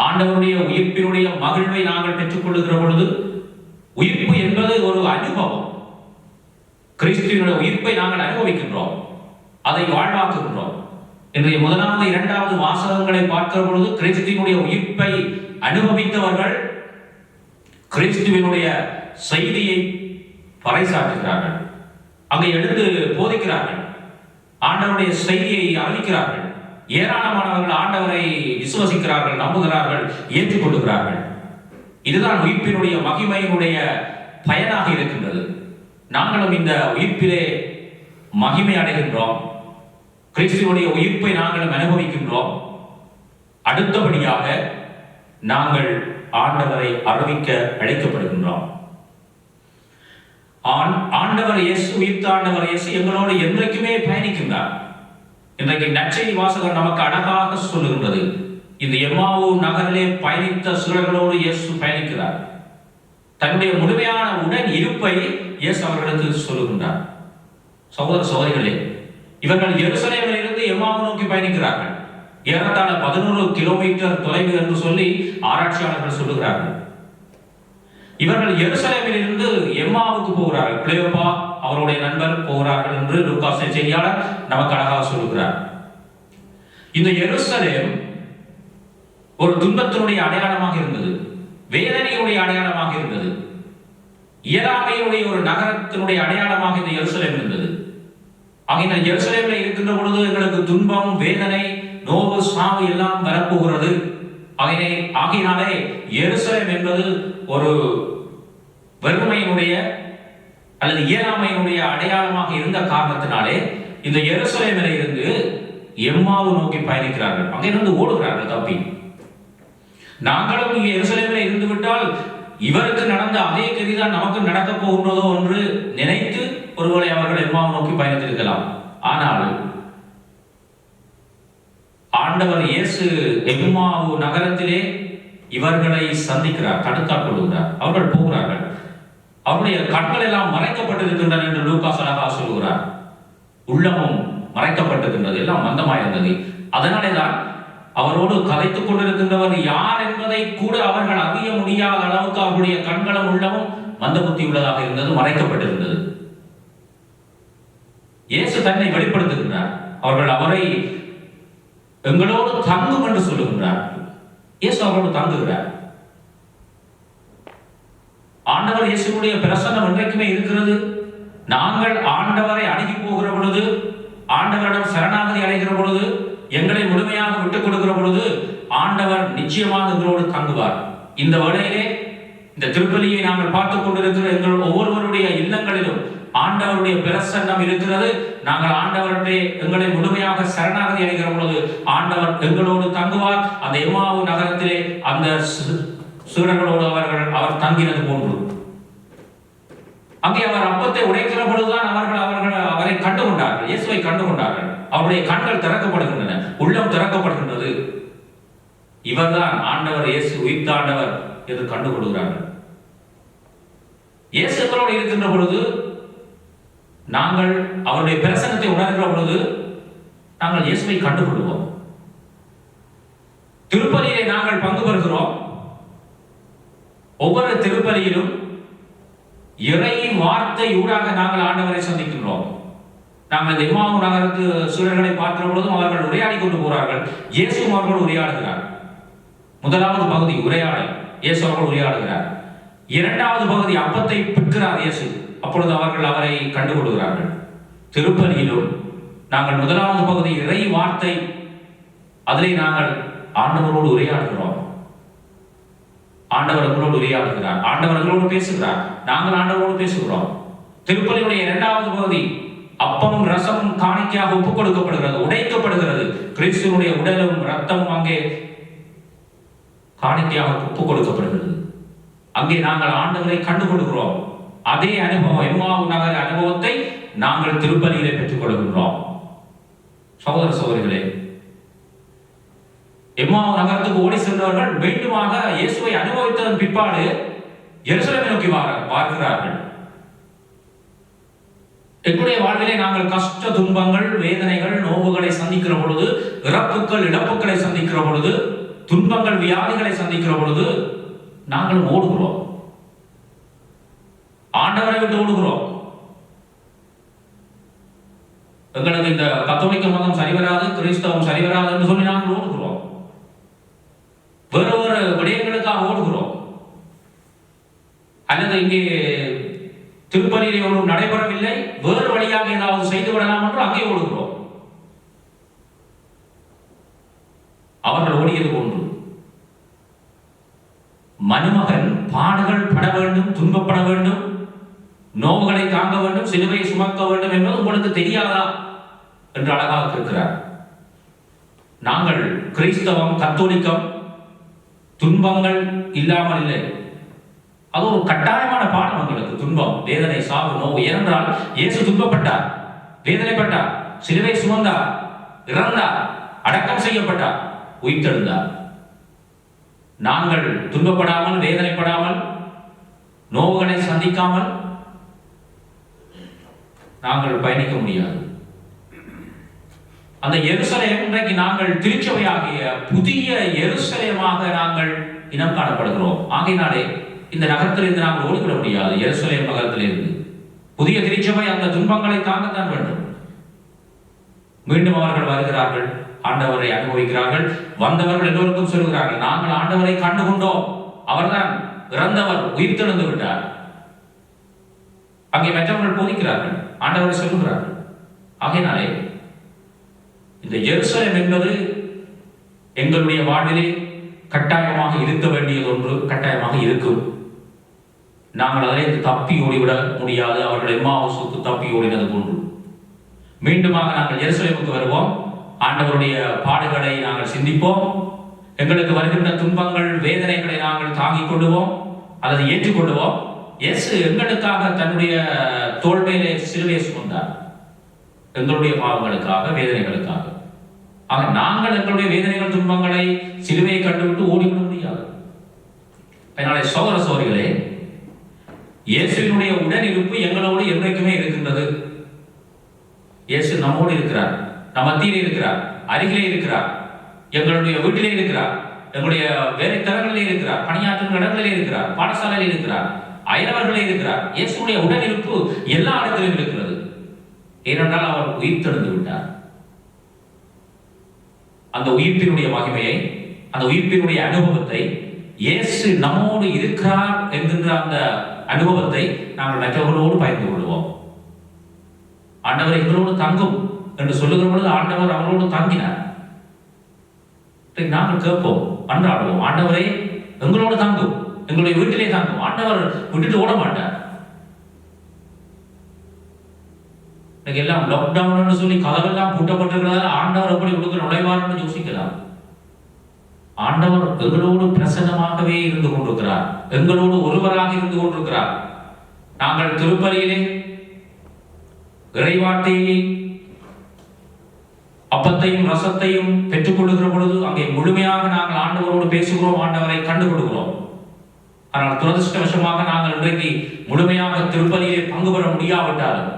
ஆண்டவருடைய உயிர்ப்பினுடைய மகிழ்வை நாங்கள் பெற்றுக் கொள்ளுகிற பொழுது, உயிர்ப்பு என்பது ஒரு அனுபவம். கிறிஸ்துவினுடைய உயிர்ப்பை நாங்கள் அனுபவிக்கின்றோம், அதை வாழ்வாக்குகின்றோம். இன்றைய 1வது 2வது வாசகங்களை பார்க்கிற பொழுது கிறிஸ்துவினுடைய உயிர்ப்பை அனுபவித்தவர்கள் கிறிஸ்துவினுடைய செய்தியை பறைசாற்றுகிறார்கள், அங்கே எழுந்து போதிக்கிறார்கள், ஆண்டவருடைய செய்தியை அறிவிக்கிறார்கள். ஏராளமானவர்கள் ஆண்டவரை விசுவசிக்கிறார்கள், நம்புகிறார்கள், ஏற்றுக்கொள்ளுகிறார்கள். இதுதான் உயிர்ப்பினுடைய மகிமையினுடைய பயனாக இருக்கின்றது. நாங்களும் இந்த உயிர்ப்பிலே மகிமை அடைகின்றோம், கிறிஸ்துவனுடைய உயிர்ப்பை நாங்களும் அனுபவிக்கின்றோம். அடுத்தபடியாக நாங்கள் ஆண்டவரை அறிவிக்க அழைக்கப்படுகின்றோம். ஆண்டவர் இயேசு, உயிர்த்த ஆண்டவர் இயேசு எங்களோடு என்றைக்குமே பயணிக்கின்றார். இன்றைக்கு நற்செய்தி வாசகர் நமக்கு அழகாக சொல்லுகின்றது, இந்த எம்மாவு நகரிலே பயணித்த சீடர்களோடு இயேசு பயணிக்கிறார். தன்னுடைய முழுமையான உடன் இருப்பை இயேசு அவர்களுக்கு சொல்லுகின்றார். சகோதர சகோதரிகளே, இவர்கள் எருசலேமில் இருந்து எம்மாவு நோக்கி பயணிக்கிறார்கள். ஏறத்தாழ 11 கிலோமீட்டர் தொலைவு என்று சொல்லி ஆராய்ச்சியாளர்கள் சொல்லுகிறார்கள். இவர்கள் எருசலேமில் இருந்து எம்மாவுக்கு போகிறார்கள். கிளேயோப்பா அவருடைய நண்பர் போகிறார்கள் என்று லூக்காஸ் செய்தியாளர் நமக்கு அழகாக சொல்லுகிறார். இந்த எருசலேம் ஒரு துன்பத்தினுடைய அடையாளமாக இருந்தது, வேதனையுடைய அடையாளமாக இருந்தது, இயலாமையுடைய ஒரு நகரத்தினுடைய அடையாளமாக இந்த எருசலேம் இருந்தது. ஆகிய எருசலேமில் இருக்கின்ற பொழுது எங்களுக்கு துன்பம், வேதனை, நோவு, சாவு எல்லாம் வரப்போகிறது. ஆகினாலே எருசலேம் என்பது ஒரு வறுமையினுடைய அல்லது இயலாமையினுடைய அடையாளமாக இருந்த காரணத்தினாலே இந்த எருசலேமில் இருந்து எம்மாவு நோக்கி பயணிக்கிறார்கள். அங்கிருந்து ஓடுகிறார்கள் தப்பி. நாங்களும் இங்கே எருசலேமில் இருந்து விட்டால் இவருக்கு நடந்த அதே கதிதான் நமக்கு நடக்கப் போகின்றதோ என்று நினைத்து ஒருவேளை அவர்கள் எம்மாவு நோக்கி பயணித்திருக்கலாம். ஆனால் ஆண்டவர் இயேசு எம்மாவு நகரத்திலே இவர்களை சந்திக்கிறார், தடுத்தாற் கொள்கிறார். அவர்கள் போகிறார்கள். அவருடைய கண்கள் எல்லாம் மறைக்கப்பட்டிருக்கின்றன என்று லூக்காஸ் அழகா சொல்கிறார். உள்ளமும் மறைக்கப்பட்டிருக்கின்றது, எல்லாம் மந்தமாயிருந்தது. அதனாலேதான் அவரோடு கதைத்துக் கொண்டிருக்கின்றவர் யார் என்பதை கூட அவர்கள் அறிய முடியாத அளவுக்கு அவருடைய கண்களும் உள்ளமும் மந்த புத்தி உள்ளதாக இருந்தது, மறைக்கப்பட்டிருந்தது. இயேசு தன்னை வெளிப்படுத்துகின்றார். அவர்கள் அவரை எங்களோடு தங்கும் என்று சொல்லுகின்றார். இயேசு அவரோடு தங்குகிறார். ஆண்டவர் இயேசுடைய பிரசன்னம் என்றைக்குமே இருக்கிறது. நாங்கள் ஆண்டவரை அணுகி போகிற பொழுது, ஆண்டவரிடம் சரணாகதி அடைகிற பொழுது, எங்களை முழுமையாக விட்டுக் கொடுக்கிற பொழுது ஆண்டவர் நிச்சயமாக எங்களோடு தங்குவார். இந்த வேளையிலே இந்த திருப்பலியை நாங்கள் பார்த்துக் கொண்டிருக்கிற எங்கள் ஒவ்வொருவருடைய இல்லங்களிலும் ஆண்டவருடைய பிரசன்னம் இருக்கிறது. நாங்கள் ஆண்டவருடைய எங்களை முழுமையாக சரணாகதி அடைகிற பொழுது ஆண்டவர் எங்களோடு தங்குவார். அந்த எம்மாவு நகரத்திலே அந்த சீடர்களோடு அவர் தங்கினது போன்று. அங்கே அவர் அப்பத்தை உடைக்கிற பொழுதுதான் அவரை கண்டுகொண்டார்கள், இயேசுவை கண்டுகொண்டார்கள். அவருடைய கண்கள் திறக்கப்படுகின்றன, உள்ளம் திறக்கப்படுகின்றது. இவர்தான் ஆண்டவர் இயேசு, உயிர்த்த ஆண்டவர் என்று கண்டுகொள்கிறார்கள். இயேசு எங்களோடு இருக்கின்ற பொழுது, நாங்கள் அவருடைய பிரசன்னத்தை உணர்கிற பொழுது நாங்கள் இயேசுவை கண்டுகொள்வோம். திருப்பலியிலே நாங்கள் பங்கு பெறுகிறோம். ஒவ்வொரு திருப்பலியிலும் இறை வார்த்தை ஊடாக நாங்கள் ஆண்டவரை சந்திக்கின்றோம். நாங்கள் எம்மாவு நகரத்து சூழல்களை பார்க்கிற பொழுதும் அவர்கள் உரையாடி கொண்டு போகிறார்கள். இயேசு அவர்கள் உரையாடுகிறார். முதலாவது பகுதி உரையாடல், இயேசு அவர்கள் உரையாடுகிறார். இரண்டாவது பகுதி அப்பத்தை பிற்கிறார் இயேசு. அப்பொழுது அவர்கள் அவரை கண்டுகொள்கிறார்கள். திருப்பலியிலும் நாங்கள் முதலாவது பகுதி இறை வார்த்தை, அதிலே நாங்கள் ஆண்டவரோடு உரையாடுகிறோம். ஆண்டவர் எங்களோடு உரையாடுகிறார், ஆண்டவர் எங்களோடு பேசுகிறார், நாங்கள் ஆண்டவரோடு பேசுகிறோம். திருப்பலியுடைய இரண்டாவது பகுதி அப்பமும் ரசமும் காணிக்கையாக ஒப்புக் கொடுக்கப்படுகிறது, உடைக்கப்படுகிறது. கிறிஸ்துவனுடைய உடலும் ரத்தமும் அங்கே காணிக்கையாக ஒப்புக் கொடுக்கப்படுகிறது. அங்கே நாங்கள் ஆண்டவரை கண்டுகொள்கிறோம். அதே அனுபவம், எம்மாவு நகர அனுபவத்தை நாங்கள் திருப்பலியிலே பெற்றுக் கொள்கின்றோம். சகோதர சகோதரிகளே, எம்மாவு நகரத்துக்கு ஓடி சென்றவர்கள் மீண்டுமாக இயேசுவை அனுபவித்ததன் பிற்பாடு எருசலேமை நோக்கி பார்க்கிறார்கள். எங்களுடைய வாழ்விலே நாங்கள் கஷ்ட துன்பங்கள், வேதனைகள், நோவுகளை சந்திக்கிற பொழுது, இறப்புகள், இழப்புகளை சந்திக்கிற பொழுது, துன்பங்கள், வியாதிகளை சந்திக்கிற பொழுது நாங்கள் ஓடுகிறோம், ஆண்டவரை விட்டு ஓடுகிறோம். எங்களுக்கு இந்த கத்தோலிக்க மதம் சரிவராது, கிறிஸ்தவம் சரிவராது என்று சொல்லி நாங்கள் ஓடுகிறோம். வேறு ஒரு விடயங்களுக்காக ஓடுகிறோம். அல்லது இங்கே திருப்பலியிலே ஒன்றும் நடைபெறவில்லை, வேறு வழியாக ஏதாவது செய்து விடலாம் என்று அங்கே ஓடுகிறோம். அவர்கள் ஓடியது போன்று மனுமகன் பாடுகள் பட வேண்டும், துன்பப்பட வேண்டும், நோவுகளை தாங்க வேண்டும், சிலுவையை சுமக்க வேண்டும் என்பது உங்களுக்கு தெரியாதா என்று அழகாக இருக்கிறார். நாங்கள் கிறிஸ்தவம் கத்தோலிக்கம் துன்பங்கள் இல்லாமல் இல்லை. அது ஒரு கட்டாயமான பாடம் எங்களுக்கு. துன்பம், வேதனை, சாவு, நோவு. ஏனென்றால் இயேசு துன்பப்பட்டார், வேதனைப்பட்டார், சிலுவை சுமந்தார், இறந்தார், அடக்கம் செய்யப்பட்டார், உயிர்த்தெழுந்தார். நாங்கள் துன்பப்படாமல், வேதனைப்படாமல், நோவுகளை சந்திக்காமல் நாங்கள் பயணிக்க முடியாது. அந்த எருசலேம் இன்றைக்கு நாங்கள் திருச்சபையாகிய புதிய எருசலேமாக நாங்கள் இனம் காணப்படுகிறோம். ஆகையினாலே இந்த நகரத்திலிருந்து நாங்கள் ஓடிவிட முடியாது. எருசலேம் நகரத்திலிருந்து புதிய திருச்சபை அந்த துன்பங்களை தாங்கத்தான் வேண்டும். மீண்டும் அவர்கள் வருகிறார்கள், ஆண்டவரை அனுபவிக்கிறார்கள். வந்தவர்கள் எல்லோருக்கும் சொல்கிறார்கள், நாங்கள் ஆண்டவரை கண்டு கொண்டோம், அவர்தான் இறந்தவர், உயிர்த்தெழுந்து விட்டார். அங்கே மற்றவர்கள் போதிக்கிறார்கள், ஆண்டவரை சொல்லுகிறார்கள். ஆகையினாலே இந்த எருசலேம் என்பது எங்களுடைய வாழ்விலே கட்டாயமாக இருக்க வேண்டியது ஒன்று, கட்டாயமாக இருக்கும். நாங்கள் அதை தப்பி ஓடிவிட முடியாது. அவர்கள் எம்மாவுசுக்கு தப்பி ஓடினது போன்று மீண்டுமாக நாங்கள் எருசலேமுக்கு வருவோம். ஆண்டவருடைய பாடுகளை நாங்கள் சிந்திப்போம். எங்களுக்கு வருகின்ற துன்பங்கள், வேதனைகளை நாங்கள் தாங்கிக் கொள்ளுவோம் அல்லது ஏற்றுக்கொள்ளுவோம். இயேசு எங்களுக்காக தன்னுடைய தோள் மேலே சிலுவையை சுமந்தார், எங்களுடைய பாவங்களுக்காக, வேதனைகளுக்காக. ஆக நாங்கள் எங்களுடைய வேதனைகள், துன்பங்களை, சிலுவையை கண்டுவிட்டு ஓடிவிட முடியாது. அதனாலே சகோதர சகோதரிகளே, இயேசுவினுடைய உடனிருப்பு எங்களோடு என்றைக்குமே இருக்கின்றது. இயேசு நம்மோடு இருக்கிறார், நம் மத்தியிலே இருக்கிறார், அருகிலே இருக்கிறார், எங்களுடைய வீட்டிலே இருக்கிறார், எங்களுடைய வேலை தளங்களிலே இருக்கிறார், பணியாற்றும் இடங்களிலே இருக்கிறார், பாடசாலையில் இருக்கிறார், அயலவர்களே இருக்கிறார். இயேசுடைய உடனிருப்பு எல்லா இடத்திலும் இருக்கிறது. ஏனென்றால் அவர் உயிர்த்தெழுந்து விட்டார். அந்த உயிர்ப்பினுடைய மகிமையை, அந்த உயிர்ப்பினுடைய அனுபவத்தை, இயேசு நம்மோடு இருக்கிறார் என்கின்ற அந்த அனுபவத்தை நாங்கள் மற்றவர்களோடு பகிர்ந்து கொள்வோம். ஆண்டவர் எங்களோடு தங்கும் என்று சொல்லுகிற பொழுது ஆண்டவர் அவர்களோடு தங்கினார். நாங்கள் கேட்போம், அன்றாடுவோம், ஆண்டவரே எங்களோடு தங்கும், எங்களுடைய வீட்டிலே தங்கும். ஆண்டவர் விட்டுட்டு ஓட மாட்டார். எல்லாம் லாக்டவுன் சொல்லி கதவெல்லாம் பூட்டப்பட்டிருக்கிறதால ஆண்டவர் எப்படி உடுக்க நுழைவார் யோசிக்கலாம். ஆண்டவர் எங்களோடு பிரசன்னமாகவே இருந்து கொண்டிருக்கிறார், எங்களோடு ஒருவராக இருந்து கொண்டிருக்கிறார். நாங்கள் திருப்பலியிலே இறைவார்த்தையை, அப்பத்தையும் ரசத்தையும் பெற்றுக் கொள்ளுகிற பொழுது அங்கே முழுமையாக நாங்கள் ஆண்டவரோடு பேசுகிறோம், ஆண்டவரை கண்டு கொள்கிறோம். ஆனால் துரதிருஷ்டவசமாக நாங்கள் இன்றைக்கு முழுமையாக திருப்பலியிலே பங்கு பெற முடியாவிட்டாலும்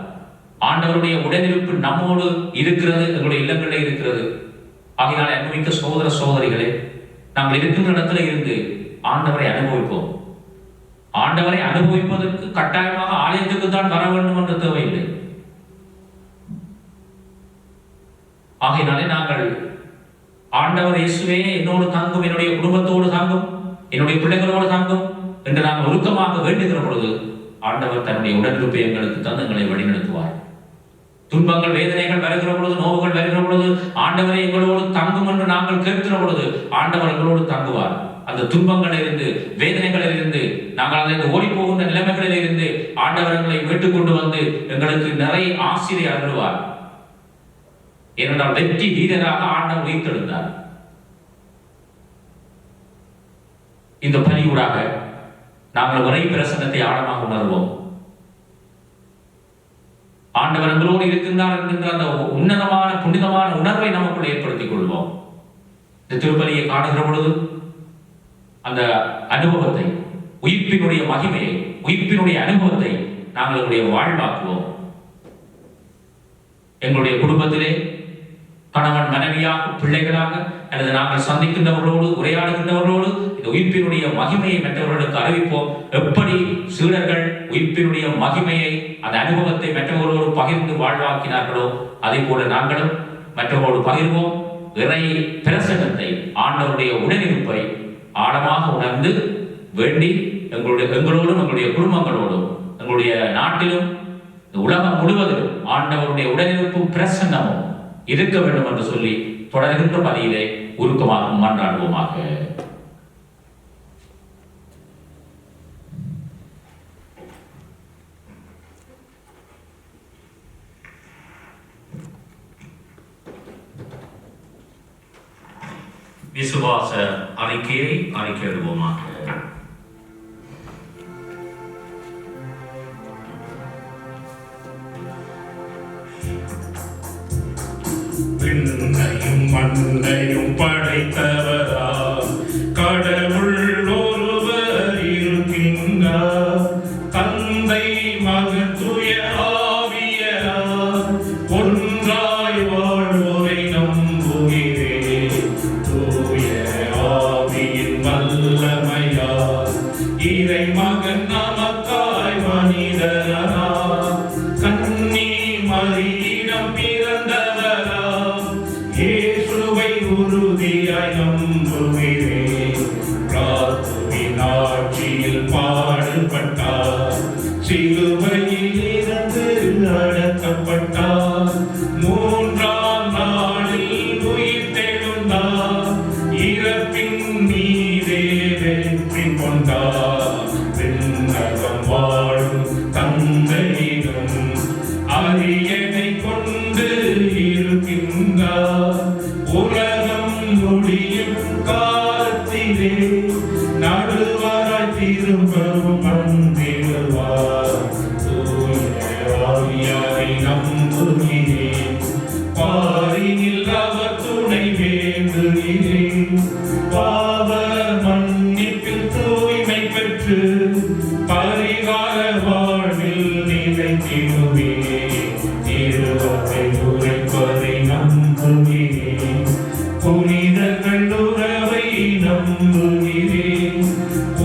ஆண்டவருடைய உடனிருப்பு நம்மோடு இருக்கிறது, எங்களுடைய இல்லங்களிலே இருக்கிறது. ஆகையினால் அனுபவிக்க சகோதர சகோதரிகளே, நாங்கள் இருக்கின்ற இடத்துல இருந்து ஆண்டவரை அனுபவிப்போம். ஆண்டவரை அனுபவிப்பதற்கு கட்டாயமாக ஆலயத்துக்கு தான் வர வேண்டும் என்ற தேவையில்லை. ஆகையினாலே நாங்கள் ஆண்டவர் இயேசுவே என்னோடு தாங்கும், என்னுடைய குடும்பத்தோடு தாங்கும், என்னுடைய பிள்ளைகளோடு தாங்கும் என்று நாங்கள் ஒழுக்கமாக வேண்டுகிற பொழுது ஆண்டவர் தன்னுடைய உடனிருப்பை எங்களுக்கு தந்து எங்களை வழிநடத்துவார். துன்பங்கள், வேதனைகள் வருகிற பொழுது, நோவுகள் வருகிற பொழுது ஆண்டவரை எங்களோடு தங்கும் என்று நாங்கள் கேட்கிற பொழுது ஆண்டவர் எங்களோடு தங்குவார். அந்த துன்பங்களில் இருந்து, வேதனைகளில் இருந்து, நாங்கள் அதிலிருந்து ஓடி போகின்ற நிலைமைகளில் இருந்து ஆண்டவர் எங்களை மீட்டுக் கொண்டு வந்து எங்களுக்கு நிறைய ஆசிரியை அருள்வார். ஏனென்றால் வெற்றி வீரராக ஆண்டவர் உயிர்த்தெழுந்தார். இந்த பலியூடாக நாங்கள் ஒரே பிரசன்னத்தை ஆழமாக உணர்வோம். ஆண்டவர் எங்களோடு இருக்கின்றார் என்கின்ற அந்த உன்னதமான புனிதமான உணர்வை நமக்குள் ஏற்படுத்திக் கொள்வோம். இந்த திருப்பலியை காணுகிற பொழுது அந்த அனுபவத்தை, உயிர்ப்பினுடைய மகிமையை, உயிர்ப்பினுடைய அனுபவத்தை நாங்கள் எங்களுடைய வாழ்வாக்குவோம். எங்களுடைய குடும்பத்திலே கணவன் மனைவியாக, பிள்ளைகளாக, அல்லது நாங்கள் சந்திக்கின்றவர்களோடு, உரையாடுகின்றவர்களோடு இந்த உயிர்ப்பினுடைய மகிமையை மற்றவர்களுக்கு அறிவிப்போம். எப்படி சீடர்கள் உயிர்ப்பினுடைய மகிமையை, அந்த அனுபவத்தை மற்றவர்களோடு பகிர்ந்து வாழ்வாக்கினார்களோ அதே போல நாங்களும் மற்றவர்களோடு பகிர்வோம். இறை பிரசன்னத்தை, ஆண்டவருடைய உடனிருப்பை ஆழமாக உணர்ந்து வேண்டி எங்களோடும், எங்களுடைய குடும்பங்களோடும், எங்களுடைய நாட்டிலும், உலகம் முழுவதும் ஆண்டவருடைய உடனிருப்பும் பிரசன்னமும் இருக்க வேண்டும் என்று சொல்லி தொடர்கின்ற பணியிலே உருக்கமாக மன்றாடுவோமாக. விசுவாச அறிக்கையை அறிக்கையிடுவோமாக. விண்ணையும் மண்ணையும் படைத்தவரா கடவுள் ஒருவர் இருக்கின்றார். தந்தை மகன் தூய ஆவியார் ஒன்றாய் வாழ்வோரை நம்புகிறேன். தூய ஆவியின் வல்லமையார் இறை மகன் நமக்காய் மனிதரானார். கன்னி மரியிடம் பிறந்தவரா இயேசுவை உறுதியாய் நம்புகிறேன். பிராத்துவின் ஆட்சியில் பாடுபட்டார். சிலுவையில் இருந்து அடக்கப்பட்டார். மூன்றாம் நாளில் உயிர் தெழுந்தார். இறப்பின் மீதே வெற்றி கொண்டார். விண்ணகம் வாழும் தந்தையிடம் அரியணை கொண்டு இருக்கின்றார். உலகம் முடியும் காலத்திலே நடுவராய் திரும்பவும் வந்திடுவார். தூய ஆவியாரை நம்புகிறேன். பாரினில் அவர் துணை வேண்டுகிறேன். பாவ மன்னிப்பில் தூய்மை பெற்று பரிகார வாழ்வில் நிலைத்திடுவேன். இருவரை உரைப்பதை நம்புகிறேன். புனிதர்கள் உறவை நம்புகிறேன்.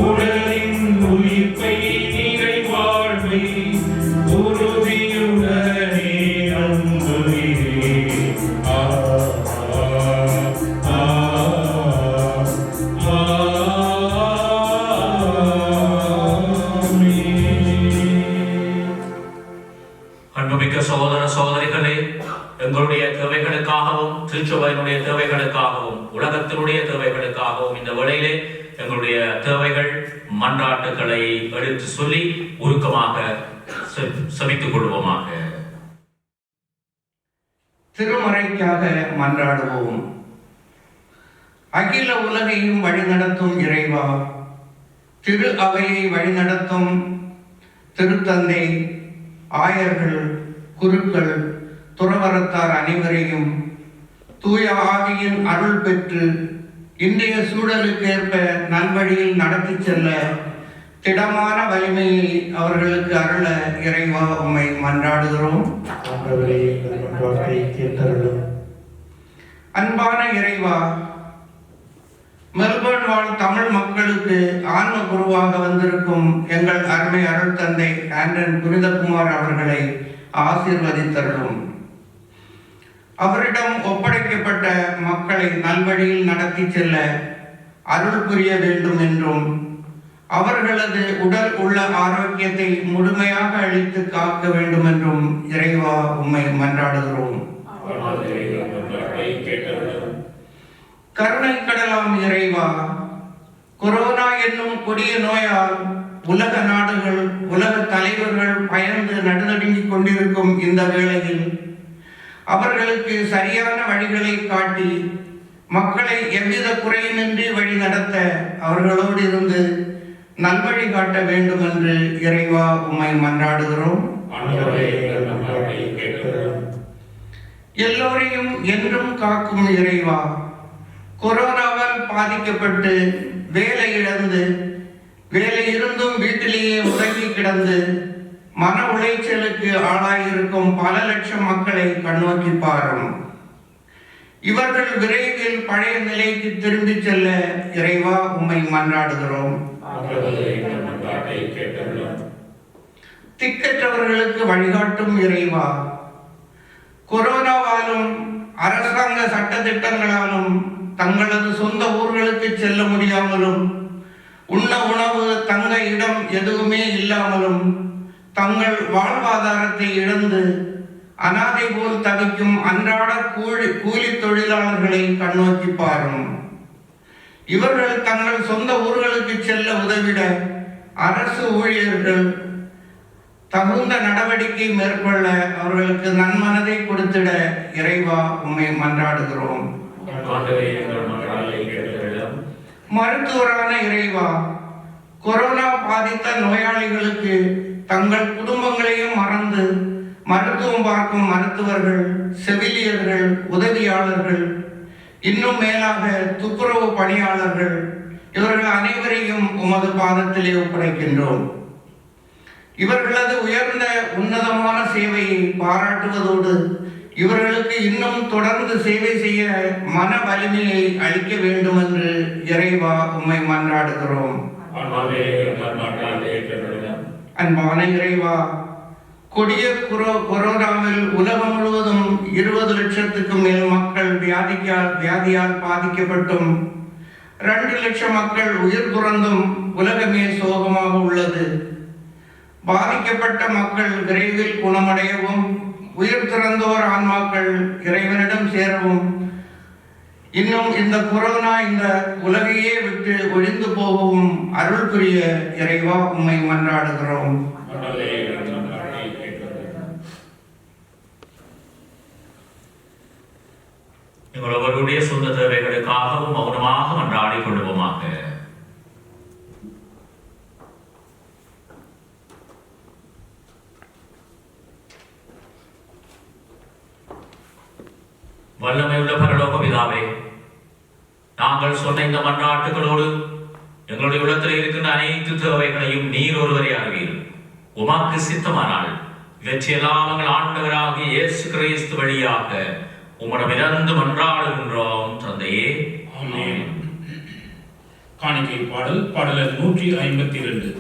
உடலின் உயிர்ப்பை நிறை வாழ்வை உறுதியுடனே நம்புகிறேன். அன்புமிக்க சகோதர சகோதரிகளே, எங்களுடைய தேவைகளுக்காகவும் திருச்சபையினுடைய தேவைகளுக்காகவும் உலகத்தினுடைய தேவைகளுக்காகவும் இந்த வேளையிலே எங்களுடைய தேவைகள் மன்றாட்டுகளை எடுத்து சொல்லி உருக்கமாக செபித்துக் கொள்வோமாக. திருமறைக்காக மன்றாடுவோம். அகில உலகையும் வழிநடத்தும் இறைவா, திரு அவையை வழிநடத்தும் திருத்தந்தை, ஆயர்கள், குருக்கள், துறவரத்தார் அனைவரையும் தூய ஆவியின் அருள் பெற்று இன்றைய சூழலுக்கேற்ப நல்வழியில் நடத்தி செல்ல திடமான வலிமையை அவர்களுக்கு அருள இறைவா உம்மை மன்றாடுகிறோம். அன்பான இறைவா, மெல்பர்ன் வாழ் தமிழ் மக்களுக்கு ஆன்ம குருவாக வந்திருக்கும் எங்கள் அருமை அருள் தந்தை ஆண்டன் புனிதகுமார் அவர்களை ஆசீர்வதித்தருளும். அவரிடம் ஒப்படைக்கப்பட்ட மக்களை நல்வழியில் நடத்தி செல்ல அருள் புரிய வேண்டும் என்றும் அவர்களது உடல் உள்ள ஆரோக்கியத்தை முழுமையாக அளித்து காக்க வேண்டும் என்றும் இறைவா உம்மை மன்றாடுகிறோம். கருணை கடலாம் இறைவா, கொரோனா என்னும் கொடிய நோயால் உலக நாடுகள், உலக தலைவர்கள் பயந்து நடுநடுங்கிக் கொண்டிருக்கும் இந்த வேளையில் அவர்களுக்கு சரியான வழிகளை காட்டி மக்களை எவ்வித குறையின்றி வழி நடத்த அவர்களோடு இருந்து நல்வழி காட்ட வேண்டும் என்று இறைவா உம்மை மன்றாடுகிறோம். எல்லோரையும் என்றும் காக்கும் இறைவா, கொரோனாவால் பாதிக்கப்பட்டு வேலை இழந்து, வேலை இருந்தும் வீட்டிலேயே முடங்கி கிடந்து மன உளைச்சலுக்கு ஆளாயிருக்கும் பல லட்சம் மக்களை கண்ணோக்கி பாரும். இவர்கள் விரைவில் பழைய நிலைக்கு திரும்பி செல்ல இறைவா உம்மை மன்றாடுகிறோம். திக்கற்றவர்களுக்கு வழிகாட்டும் இறைவா, கொரோனாவாலும் அரசாங்க சட்டத்திட்டங்களாலும் தங்களது சொந்த ஊர்களுக்கு செல்ல முடியாமலும், உண்ண உணவு, தங்க இடம் எதுவுமே இல்லாமலும் தங்கள் வாழ்வாதாரத்தை இழந்து அனாதை போல் தவிக்கும் அன்றாட கூலி தொழிலாளர்களை கண்ணோக்கி பாரும். இவர்கள் தங்கள் சொந்த ஊர்களுக்கு செல்ல உதவிட அரசு ஊழியர்கள் தகுந்த நடவடிக்கை மேற்கொள்ள அவர்களுக்கு நன்மனதை கொடுத்திட இறைவா உம்மை மன்றாடுகிறோம். மருத்துவரான இறைவா, கொரோனா பாதித்த நோயாளிகளுக்கு தங்கள் குடும்பங்களையும் மறந்து மருத்துவம் பார்க்கும் மருத்துவர்கள், செவிலியர்கள், உதவியாளர்கள், இன்னும் மேலாக துப்புரவு பணியாளர்கள், இவர்கள் அனைவரையும் உமது பாதத்திலே ஒப்படைக்கின்றோம். இவர்களது உயர்ந்த உன்னதமான சேவையை பாராட்டுவதோடு இவர்களுக்கு இன்னும் தொடர்ந்து சேவை செய்ய மன வலிமையை அளிக்க வேண்டும் என்று இறைவா உம்மை மன்றாடுகிறோம். அன்பான இறைவா, கொடிய கொரோனாவில் உலகம் முழுவதும் 20 லட்சத்துக்கும் மேல் மக்கள் வியாதியால் பாதிக்கப்பட்டும் 2 லட்சம் மக்கள் உயிர் துறந்தும் உலகமே சோகமாக உள்ளது. பாதிக்கப்பட்ட மக்கள் விரைவில் குணமடையவும், உயிர் துறந்தோர் ஆன்மாக்கள் இறைவனிடம் சேரவும், இன்னும் இந்த கொரோனா இந்த உலகையே விட்டு ஒழிந்து போகவும் அருள் புரிய இறைவா உம்மை மன்றாடுகிறோம். எங்களவருடைய சொந்த தேவைகளுக்காகவும் மௌனமாக மன்றாடிக் கொள்வோமாக. வல்லமையுள்ள பரலோக பிதாவே, நாங்கள் சொன்ன இந்த மன்றாட்டுகளோடு எங்களுடைய உள்ளத்தில் இருக்கின்ற அனைத்து தேவைகளையும் நீர் ஒருவரை அறிவீர். உமக்கு சித்தமானால் இவற்றையெல்லாம் எங்கள் ஆண்டவராகிய இயேசு கிறிஸ்து வழியாக உம்மிடமிருந்து மன்றாடுகின்றோம் தந்தையே. ஆமென். காணிக்கை பாடல் 152.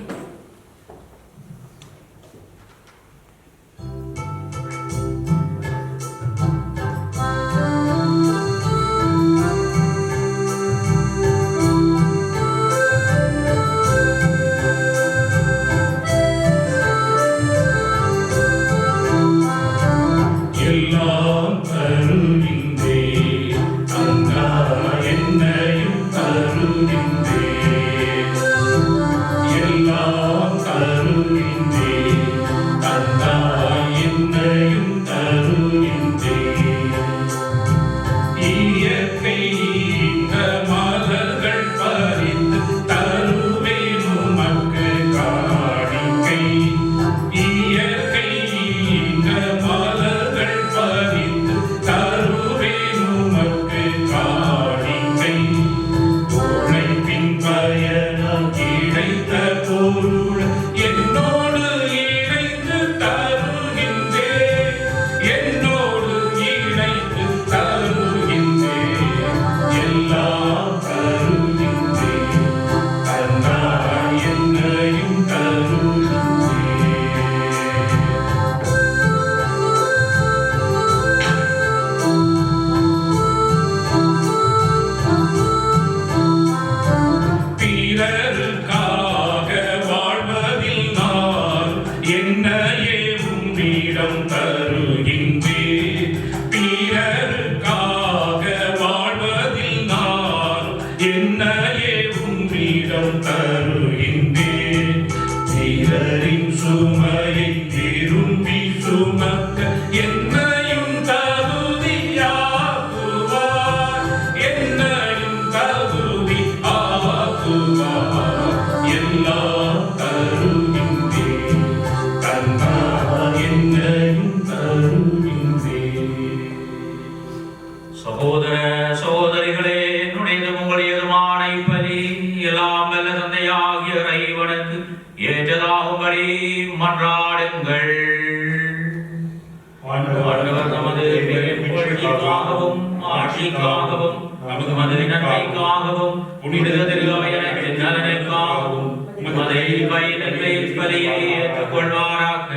சகோதர சகோதரிகளே, என்னுடையதும் உங்களுடையதுமான இப்பலி எல்லாம் வல்ல தந்தையாகிய இறைவனுக்கு ஏற்றதாகும்படி மன்றாடுங்கள். ஆண்டவர் தமது புகழ்ச்சிக்காகவும் ஆட்சிக்காகவும் நமது நன்மைக்காகவும் புனித திருவையின் நலனுக்காகவும் உமது பலியை ஏற்றுக்கொள்வாராக.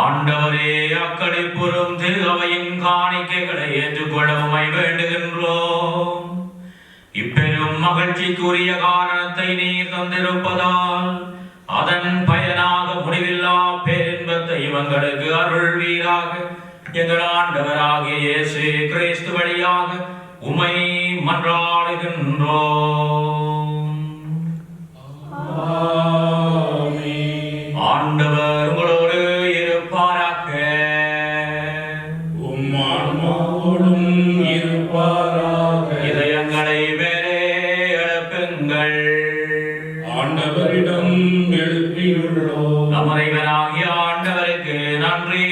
ஆண்டவரே, அக்களிப்புறும் திரு அவையின் காணிக்கைகளை ஏற்றுக்கொள்ளவுமை வேண்டுகின்றோம். இப்பெரும் மகிழ்ச்சிக்குரிய காரணத்தை நீர் தந்திருப்பதால் அதன் பயனாக முடிவில்லா பேரின்பத்தை இவங்களுக்கு அருள்வீராக. எங்கள் ஆண்டவராகிய இயேசு கிறிஸ்து வழியாக உம்மை மன்றாடுகின்றோம். ஆண்டவர் உங்களோடு இருப்பாராக. உம் ஆன்மாவோடும் இருப்பாராக. இதயங்களை நன்றி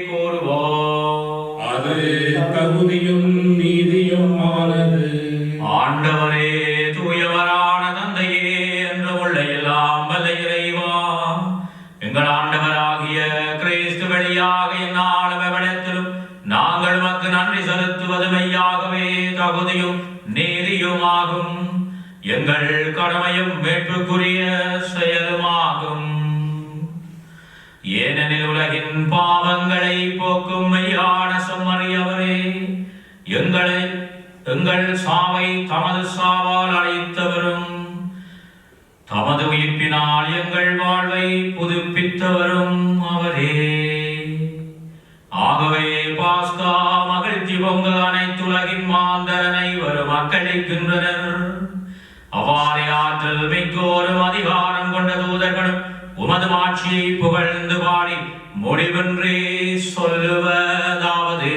கூறுவோம். அது தகுதியும் நீதியுமானது. ஆண்டவரே, தூயவரான தந்தையே, என்று உள்ள எல்லாம் வல்ல இறைவா, எங்கள் ஆண்டவராகிய கிறிஸ்து வழியாக எந்நாளும் எவ்விடத்திலும் நாங்கள் உமக்கு நன்றி செலுத்துவது மெய்யாகவே தகுதியும் நீதியுமாகும். எங்கள் கடமையும் மீட்புக்குரிய செயலுமாகும். ஏனெனில் உலகின் பாவங்களை போக்கும் மெய்யான செம்மறியவரே, எங்கள் சாவை தமது சாவால் அழைத்தவரும் தமது உயிர்ப்பினால் எங்கள் வாழ்வை புதுப்பித்தவரும் அவரே. ஆகவே பாஸ்கா மகிழ்ச்சி பொங்க அனைத்துலகின் மாந்தர் அனைவரும் அக்களிக்கின்றனர். அவ்வாறே ஆற்றல் மிக்கோரும் அதிகாரம் கொண்ட தூதர்களும் உமது மாட்சியை புகழ்ந்து பாடி முடிவின்றி சொல்லுவதாவது: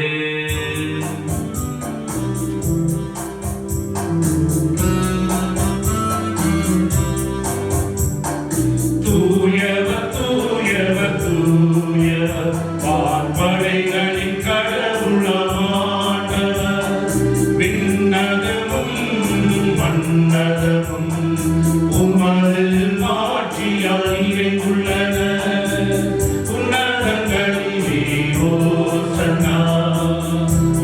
தூயவர் தூயவர் தூயவர், வான்படைகளின் கடவுளானவர். விண்ணகமும் மண்ணகமும் உமது மாட்சியால் நிறைந்துள்ளன. உன்னதங்களிலே ஓசன்னா,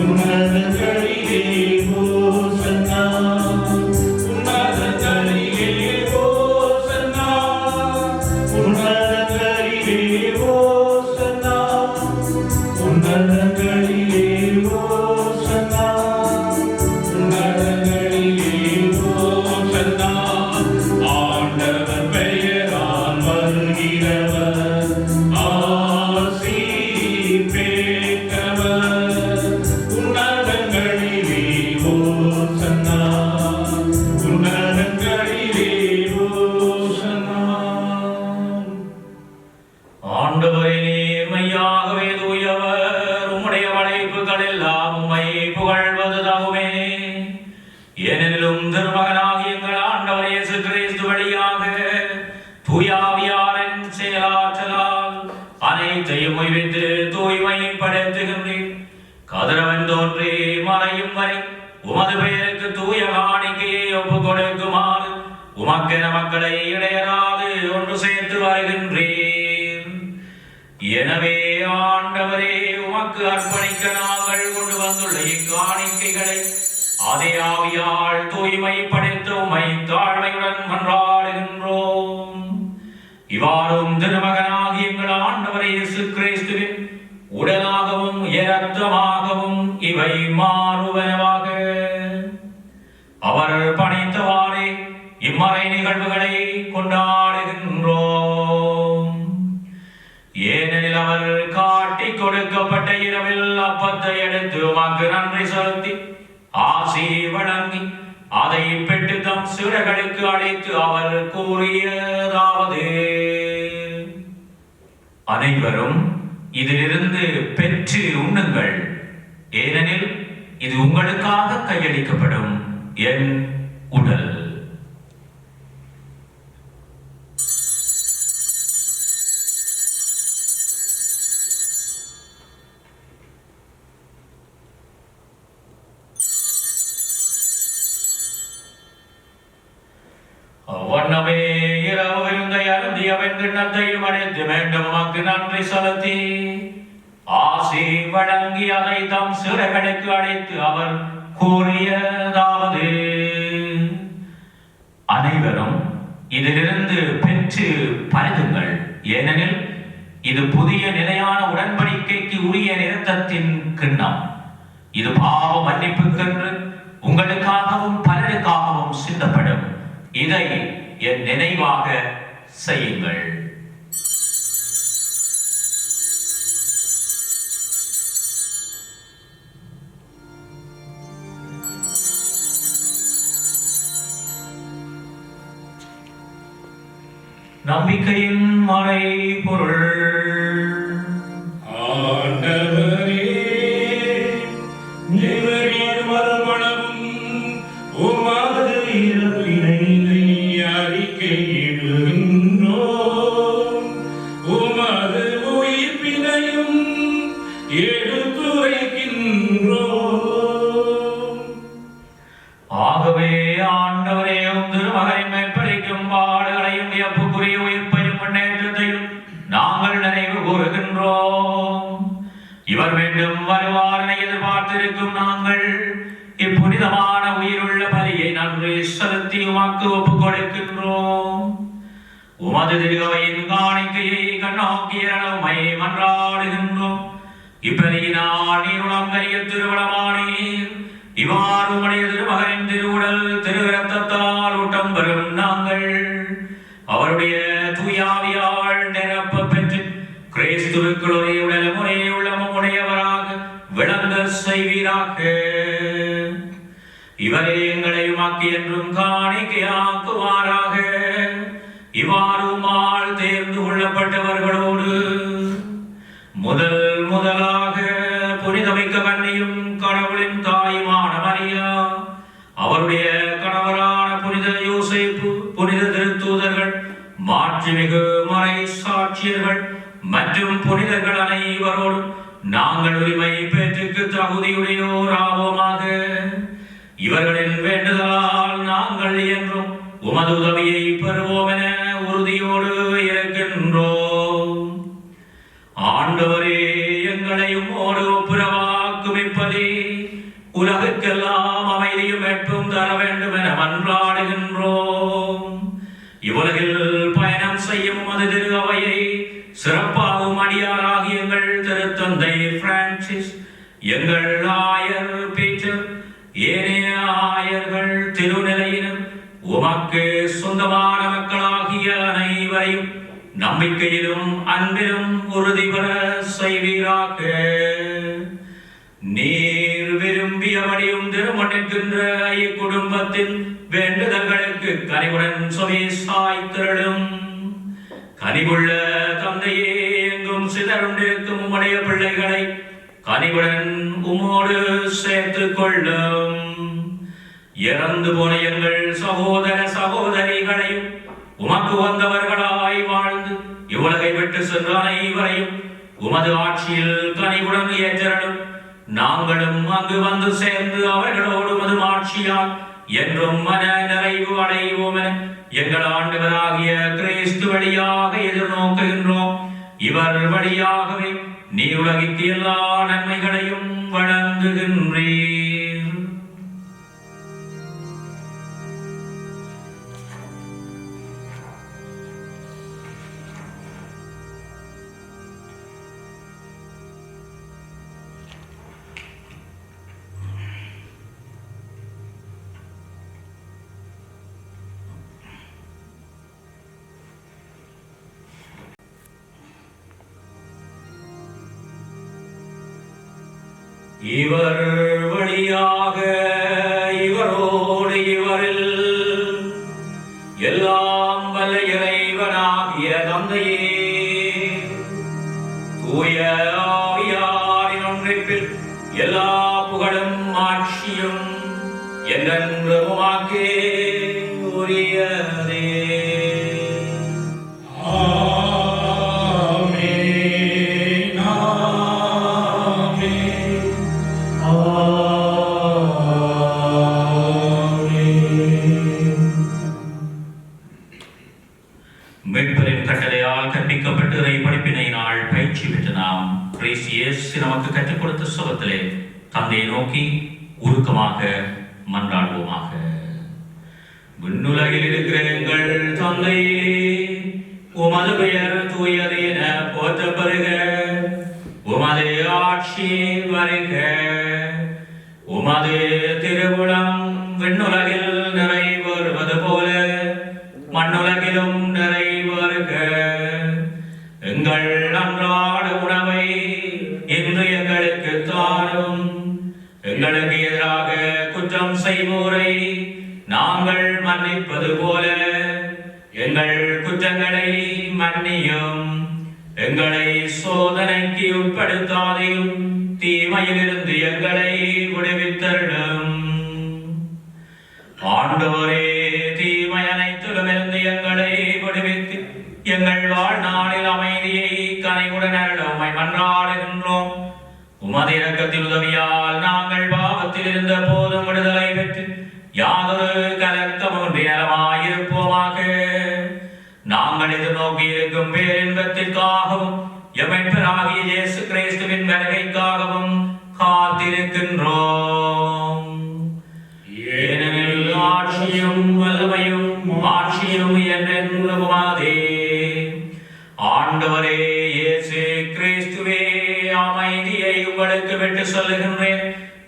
உன்னதங்களிலே ஓசன்னா, உன்னதங்களிலே ஓசன்னா, உன்னதங்களிலே ஓசன்னா, உன்னதங்களிலே ஓசன்னா, உன்னதங்களிலே ஓசன்னா. ஆண்டவர் பெயரால் வருகிறவர் ஆசி பெற்றவர். உன்னதங்களிலே ஓசன்னா, உன்னதங்களிலே ஓசன்னா. ஆண்டவரே, நீர் மெய்யாகவே தூயவர். உம்முடைய படைப்புகள் எல்லாம் உம்மை புகழ்வது தகுமே. ஏனெனிலும் திருமகனாகிய எங்கள் ஆண்டவர் இயேசு கிறிஸ்து வழியாக தூய ஆவியாரின் செயலாற்றலால் அனைத்தையும் உய்வித்து தூய்மைப்படுத்துகின்றீர். கதிரவன் தோன்றி மறையும் வரை உமது பெயருக்கு தூய காணிக்கையை ஒப்புக் கொடுக்குமாறு உமக்கென மக்களை இடையராது ஒன்று சேர்த்து வருகின்றீர். எனவே ஆண்டவரே, உமக்கு அர்ப்பணிக்க நாங்கள் கொண்டு வந்துள்ள இக்காணிக்கைகளை அதே ஆவியால் தூய்மைப்படுத்த உம்மை தாழ்மையுடன் மன்றாடுகின்றோம். இவ்வாறும் திருமகனாகிய எங்கள் ஆண்டவர் இயேசு கிறிஸ்துவின் உடலாகவும் இரத்தமாகவும் இவை மாறுவனவாக. அவர் பணித்தவாறே இம்மறை நிகழ்வுகளை கொண்டாடுகின்றோம். ஏனெனில் அவர் காட்டிக் கொடுக்கப்பட்ட இரவில் அப்பத்தை எடுத்து உமக்கு நன்றி செலுத்தி ஆசி வழங்கி அதை பெற்று தம் சீடர்களுக்கு அழைத்து அவர் கூறியதாவது: அனைவரும் இதிலிருந்து பெற்று உண்ணுங்கள். ஏனெனில் இது உங்களுக்காக கையளிக்கப்படும் என் உடல். வண்ணமே இரவு விருந்தை அருந்தியவன் கிண்ணத்தையும் அடைத்து வேண்டும் உமக்கு நன்றி செலுத்தி ஆசி வழங்கி அதை தம் சீடர்களுக்கு அழைத்து அவர் கூறியதாவது: அனைவரும் இதிலிருந்து பெற்று பருகுங்கள். ஏனெனில் இது புதிய நிலையான உடன்படிக்கைக்கு உரிய இரத்தத்தின் கிண்ணம். இது பாவ மன்னிப்புக்கென்று உங்களுக்காகவும் பலருக்காகவும் சிந்தப்படும். இதை என் நினைவாக செய்யுங்கள். நம்பிக்கையின் மறை பொருள். ஆண்டவரே, நீர் மறுமணமும் உமது இறப்பினை அறிக்கையிடுகின்றோம். உமது உயிர்ப்பினையும் எடுத்துரைக்கின்றோம். ஆகவே ஆண்டவரே உம் திருமகனின் மேற்படிக்கும் பாடுகளையும் வியப்புக்குரிய உயிர்ப்பையும் முன்னேற்றத்தையும் நாங்கள் நினைவு கூறுகின்றோம். இவர் மீண்டும் வருவாரனை எதிர்பார்த்திருக்கும் நாங்கள் இப்புனிதமான உயிருள்ள பலியை நன்றி செலுத்தி உமக்கு ஒப்புக் கொடுக்கின்றோம். உமது திருவையின் காணிக்கையை கண்ணோக்கிய உம்மை மன்றாடுகின்றோம். இப்பலியினால் நீருளம் கரிய திருவளமானீர். இவ்வாறு உம்முடைய திருமகனின் திருவுடல் திரு இரத்தத்தால் ஊட்டம் பெறும் நாங்கள் அவருடைய தூயாவியால் நிரப்ப பெற்று கிறிஸ்துவுக்குள் ஒரே உடலும் ஒரே உள்ளமும் உடையவராக விளங்க செய்வீராக. இவரே எங்களை உமக்கு என்றும் காணிக்கையாக்குவாராக. இவ்வாறு உம்மால் தேர்ந்து கொள்ளப்பட்டவர்களோடு முதலாக புனிதமிக்க கன்னியும் கடவுளின் தாயுமான மரியா, அவருடைய கணவரான புனித யோசேப்பு, புனித திருத்தூதர்கள், மாட்சிமிகு மறை சாட்சியர்கள் மற்றும் புனிதர்கள் அனைவரோடும் நாங்கள் உரிமை பேற்றுக்கு தகுதியுடையோராவோமாக. இவர்களின் வேண்டுதலால் நாங்கள் என்றும் உமது உதவியை பெறுவோம் என உறுதியோடு இருக்கின்றோம். ஆண்டவரே, எங்களையும் ஓடு ஒப்புரவாக்குவிப்பதே உலகுக்கெல்லாம் அமைதியும் மீட்பும் தர வேண்டும் என மன்றாடுகின்றோம். இவ்வுலகில் பயணம் செய்யும் உமது திரு அவையை சிறப்பாகும் அடியாராகி எங்கள் திருத்தந்தை பிரான்சிஸ், எங்கள் ஆயர் பீட்டர், ஏனைய ஆயர்கள், திருநிலையினர், உமக்கு சொந்தமான மக்களாகிய அனைவரையும் நம்பிக்கையிலும் அன்பிலும் உறுதி பெற செய்வீராக. நீர் விரும்பியபடியும் திருமணிக்கின்ற இக்குடும்பத்தின் வேண்டுதல்களுக்கு கனிவுடன் சுவை சாய்த்திரளும். கனிவுள்ள தந்தையே, எங்கும் சிதறுண்டிருக்கும் உம்முடைய பிள்ளைகளை கனிவுடன் உம்மோடு சேர்த்துக் கொள்ளும். இறந்து போன எங்கள் சகோதர சகோதரிகளையும் உமக்கு வந்தவர்களாய் வாழ்ந்து இவ்வுலகை விட்டு சென்ற அனைவரையும் உமது ஆட்சியில் கனிவுடன் ஏற்றலும். நாங்களும் அங்கு வந்து சேர்ந்து அவர்களோடு உமது ஆட்சியால் என்றும் மன நிறைவு அடைவோம் என எங்கள் ஆண்டவராகிய கிறிஸ்து வழியாக எதிர்நோக்குகின்றோம். இவர் வழியாகவே நீ உலகிற்கு எல்லா நன்மைகளையும் வழங்குகின்றீர். இவர் வழியாக இவரோடு இவரில் எல்லாம் வல்ல இறைவனாகிய தந்தையே, தூய ஆவியாரின் ஒன்றிப்பில் எல்லா புகழும் ஆட்சியும் என்றென்றும் உமக்கே உரியதே. மீட்பரின் கட்டளையால் கற்பிக்கப்பட்டு இறை படிப்பினையினால் பயிற்சி பெற்று நாம் கிறிஸ்து இயேசு நமக்கு கற்றுக் கொடுத்த சுகத்திலே தந்தையை நோக்கி உருக்கமாக மன்றாடுவோமாக. விண்ணுலகில் இருக்கிற எங்கள் தந்தையே, உமது பெயர் தூயது என போற்றப் பெறுக. உமது ஆட்சி வருக. உமது திருவுளம் விண்ணுலகில் நிறைவேறுவது போல மண்ணுலகிலும் நிறைவேறுக. எங்கள் அன்றாட உணவை இன்று எங்களுக்கு தாரும். எங்களுக்கு எதிராக குற்றம் செய்வோரை நாங்கள் மன்னிப்பது போல எங்கள் குற்றங்களை மன்னியும். எங்களை சோதனைக்கு உட்படுத்தாதையும் தீமையிலிருந்து எங்களை விடுவித்தருளும். ஆண்டவரே, தீமை அனைத்திலும் இருந்து எங்களை விடுவித்து எங்கள் வாழ்நாளில் அமைதியை கனிவுடன் அருள உம்மை மன்றாடுகின்றோம். உமது இரக்கத்தின் உதவியால் நாங்கள் பாவத்தில் இருந்த போதும் விடுதலை பெற்று யாதொரு கலக்கமின்றி நலமாயிருப்போமாக. நாங்கள் எதிர்நோக்கி இருக்கும் பேரின்பத்திற்காகவும் எமைப்பராகிய இயேசு கிறிஸ்துவின் வருகைக்காகவும் காத்திருக்கின்றோம். ஏனெனில் ஆட்சியும் வல்லமையும் மாட்சியும் என்றென்றும் உமதே. ஆண்டவரே இயேசு கிறிஸ்துவே, அமைதியை உங்களுக்கு விட்டு சொல்லுகின்றேன்,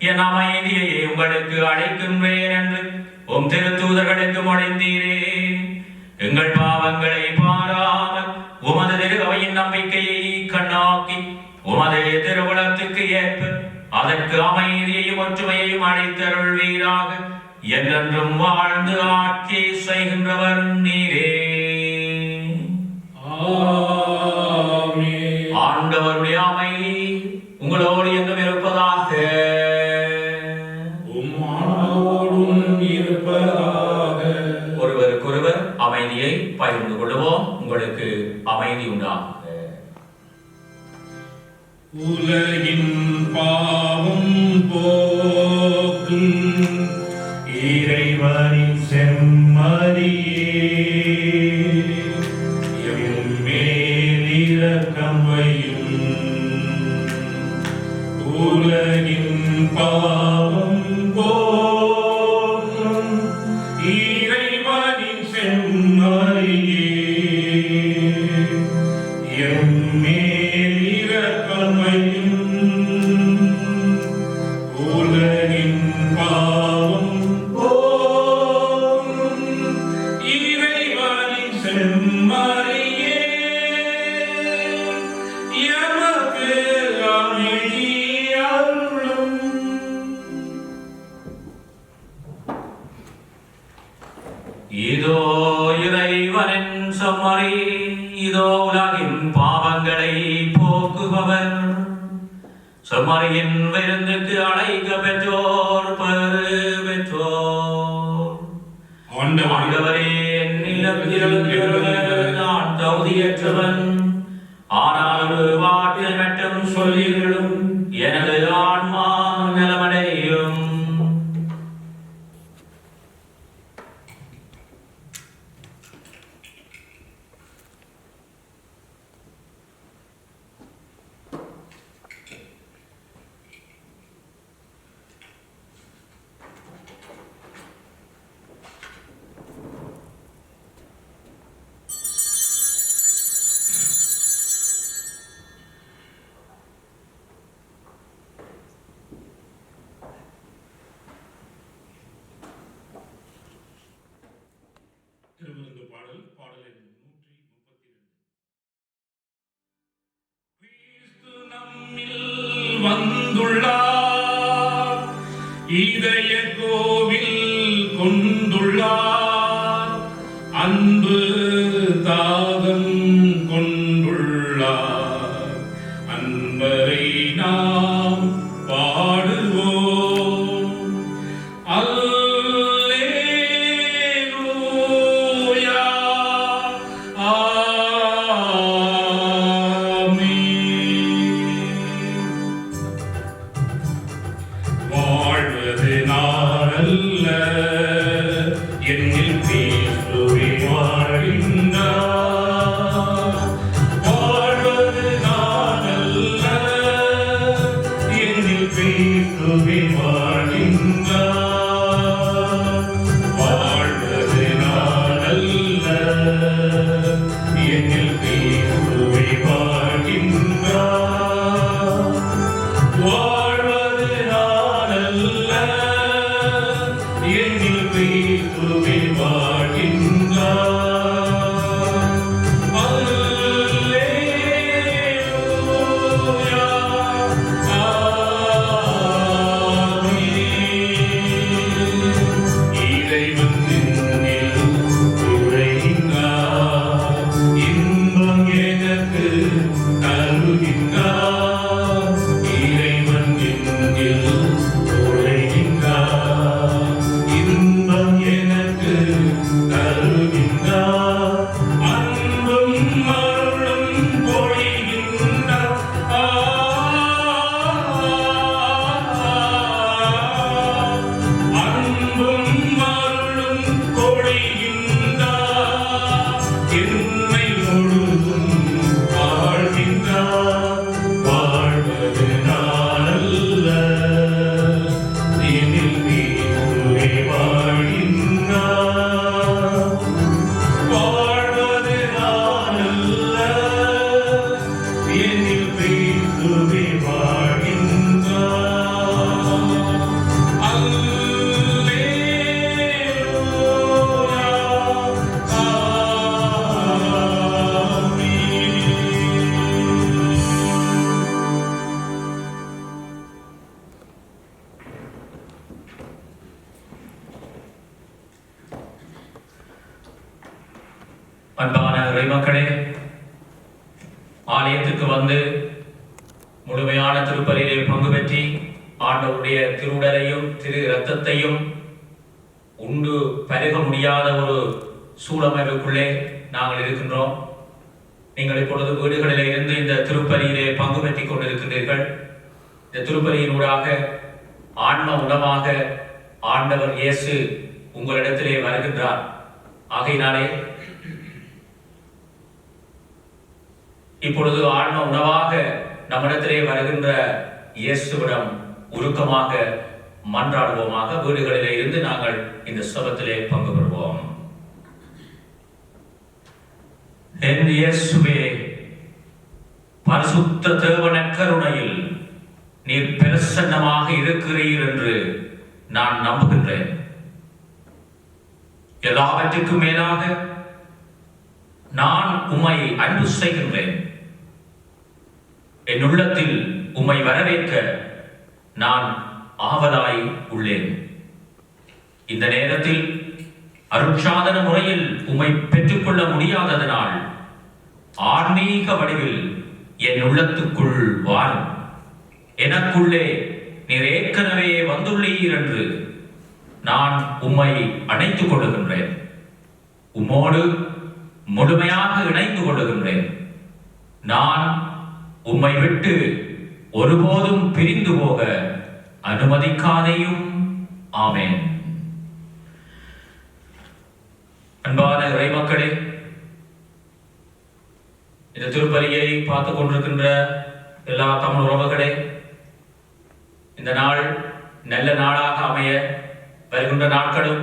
என் அமைதியை உங்களுக்கு அழைக்கின்றேன் என்று உம் திருத்தூதர்களுக்கு மொழிந்தீரே. எங்கள் பாவங்களை பாராமல் உமது திரு அவையின் நம்பிக்கையை கண்ணாக்கி உமது திருவுளத்துக்கு ஏற்ப அதற்கு அமைதியையும் ஒற்றுமையையும் அளித்தருள்வீராக. என்றென்றும் வாழ்ந்து ஆட்சி செய்கின்றவர் நீரே. ஆண்டவருடைய அமைதி உங்களோடு என்றும் இருப்பதாக. ஒருவருக்கொருவர் அமைதியை பகிர்ந்து கொள்வோம். உங்களுக்கு அமைதி உண்டாகுக. உலகின் பாவம் போக்கும் இறைவனின் செம்மறியே, எம் மேல் இரக்கம் வையும். உலகின் பாவம் போக்கும் இறைவனின் செம்மறியே, எம் மேல் இரக்கம் வையும். உலகின் பாவம் போக்கும் இறைவனின் செம்மறியே, எமக்கு அமைதி அருளும். இதோ இறைவனின் செம்மறி, இதோ உலகின் பாவங்களை போக்குபவர். செம்மறியின் விருந்துக்கு அழைக்க பெற்றோர் பெரு பெற்றோர். ஆண்டவரே, நான் தகுதியற்றவன், ஆனால் ஒரு வார்த்தை மட்டும் சொல்லிவிடும், எனது ஆன்மா நலமடையும். திருவிருந்து பாடல் பாடலின் 132. கிறிஸ்து நம்மில் வந்துள்ளார், இதய கோவில் கொண்டுள்ளார், அன்பு தாகம் கொண்டுள்ளார். அன்பரை நாம் பாடுவோம். அல்லேலூயா, ஆமென். வாழ்வது நான் அல்ல, என்னில் கிறிஸ்துவே வாழ்கிறார். அன்பான இறைமக்களே, ஆலயத்துக்கு வந்து முழுமையான திருப்பலியிலே பங்கு பெற்றி ஆண்டவருடைய திருவுடலையும் திரு இரத்தத்தையும் உண்டு பருக முடியாத ஒரு சூழமைப்புக்குள்ளே நாங்கள் இருக்கின்றோம். நீங்கள் இப்பொழுது வீடுகளிலே இருந்து இந்த திருப்பலியிலே பங்கு பெற்றிக் கொண்டிருக்கின்றீர்கள். இந்த திருப்பலியினூடாக ஆன்ம உணவாக ஆண்டவர் இயேசு உங்களிடத்திலே வருகின்றார். ஆகையினாலே இப்பொழுது ஆன்ம உணவாக நம்மிடத்திலே வருகின்ற இயேசுவிடம் உருக்கமாக மன்றாடுவோமாக. வீடுகளிலே இருந்து நாங்கள் இந்த சபத்திலே பங்கு பெறுவோம். என் இயேசுவே, பரிசுத்த தேவன கருணையில் நீர் பிரசன்னமாக இருக்கிறீர் என்று நான் நம்புகின்றேன். எல்லாவற்றுக்கும் மேலாக நான் உம்மை அன்பு செய்கின்றேன். என் உள்ளத்தில் உம்மை வரவேற்க நான் ஆவலாய் உள்ளேன். இந்த நேரத்தில் அருட்சாதன முறையில் உம்மை பெற்றுக்கொள்ள முடியாததனால் ஆன்மீக வடிவில் என் உள்ளத்துக்குள் வாரும். எனக்குள்ளே நீர் ஏற்கனவே வந்துள்ளீர் என்று நான் உம்மை அணைத்துக் கொள்ளுகின்றேன். உம்மோடு முழுமையாக இணைந்து கொள்ளுகின்றேன். நான் உம்மை விட்டு ஒருபோதும் பிரிந்து போக அனுமதிக்காதேயும். ஆமென். அன்பான இறைமக்களே, இந்த திருப்பலியை பார்த்துக் கொண்டிருக்கின்ற எல்லா தமிழ் உறவுகளே, இந்த நாள் நல்ல நாளாக அமைய, வருகின்ற நாட்களும்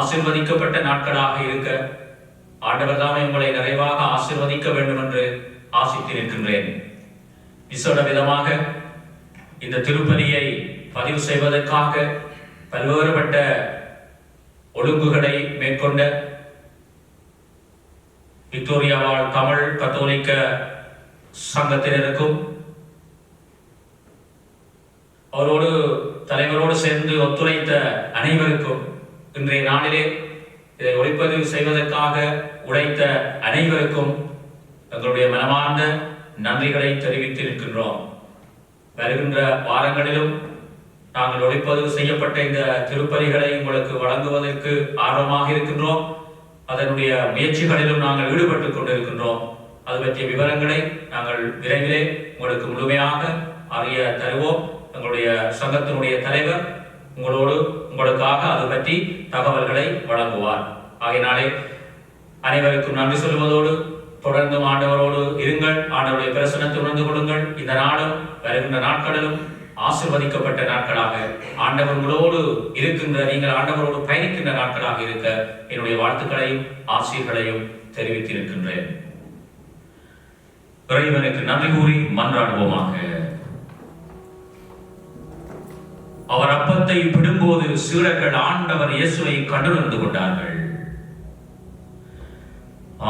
ஆசீர்வதிக்கப்பட்ட நாட்களாக இருக்க ஆண்டவர் தாமே உங்களை நிறைவாக ஆசீர்வதிக்க வேண்டும் என்று ஆசித்து நிற்கின்றேன். விசேட விதமாக இந்த திருப்பலியை பதிவு செய்வதற்காக பல்வேறுபட்ட ஒழுங்குகளை மேற்கொண்ட விக்டோரியா வாழ் தமிழ் கத்தோலிக்க சங்கத்தினருக்கும் அவரோடு தலைவரோடு சேர்ந்து ஒத்துழைத்த அனைவருக்கும், இன்றைய நாளிலே இதை ஒளிப்பதிவு செய்வதற்காக உழைத்த அனைவருக்கும் எங்களுடைய மனமார்ந்த நன்றிகளை தெரிவித்து இருக்கின்றோம். வருகின்ற வாரங்களிலும் நாங்கள் ஒளிப்பதிவு செய்யப்பட்ட இந்த திருப்பலிகளை உங்களுக்கு வழங்குவதற்கு ஆர்வமாக இருக்கின்றோம். அதனுடைய முயற்சிகளிலும் நாங்கள் ஈடுபட்டுக் கொண்டிருக்கின்றோம். அது பற்றிய விவரங்களை நாங்கள் விரைவிலே உங்களுக்கு முழுமையாக அறிய தருவோம். எங்களுடைய சங்கத்தினுடைய தலைவர் உங்களுக்காக அது பற்றி தகவல்களை வழங்குவார். ஆகையினாலே அனைவருக்கும் நன்றி சொல்வதோடு தொடர்ந்து ஆண்டவரோடு இருங்கள். ஆண்டவருடைய பிரசன்னத்தை உணர்ந்து கொள்ளுங்கள். இந்த நாளும் வருகின்ற நாட்களிலும் ஆசீர்வதிக்கப்பட்ட நாட்களாக ஆண்டவர் உங்களோடு இருக்கின்ற, நீங்கள் ஆண்டவரோடு பயணிக்கின்ற நாட்களாக இருக்க என்னுடைய வாழ்த்துக்களையும் ஆசீர்களையும் தெரிவித்திருக்கின்றேன். இறைவனுக்கு நன்றி கூறி மன்றாடுவோமாக. அவர் அப்பத்தை பிடும்போது சீடர்கள் ஆண்டவர் இயேசுவை கண்டுணர்ந்து கொண்டார்கள்.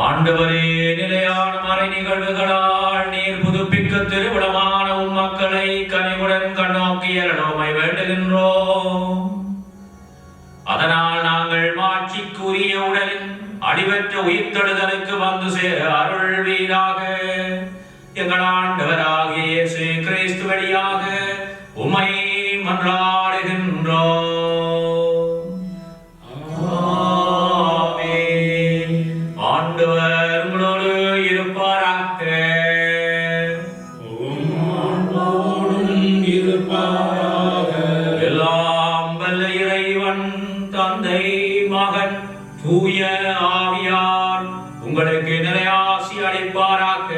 ஆண்டவரே, நிலையான மறை நிகழ்வுகளால் நீர் புதுப்பிக்க திருவிழமான உம் மக்களை கனிவுடன் கண்ணோக்கி அருளோமை வேண்டுகின்றோம். அதனால் நாங்கள் மாட்சிக்குரிய உடலின் அடிவற்ற உயிர்த்தெழுதலுக்கு வந்து சேர அருள்வீராக. எங்கள் ஆண்டவராகிய இயேசு கிறிஸ்து வழியாக உம்மை மன்றாடுகின்றோம். ஆண்டவர் உங்களோடு இருப்பாராக. எல்லாம் வல்ல இறைவன் தந்தை, மகன், தூய ஆவியார் உங்களுக்கு நிறையாசி அளிப்பாராக.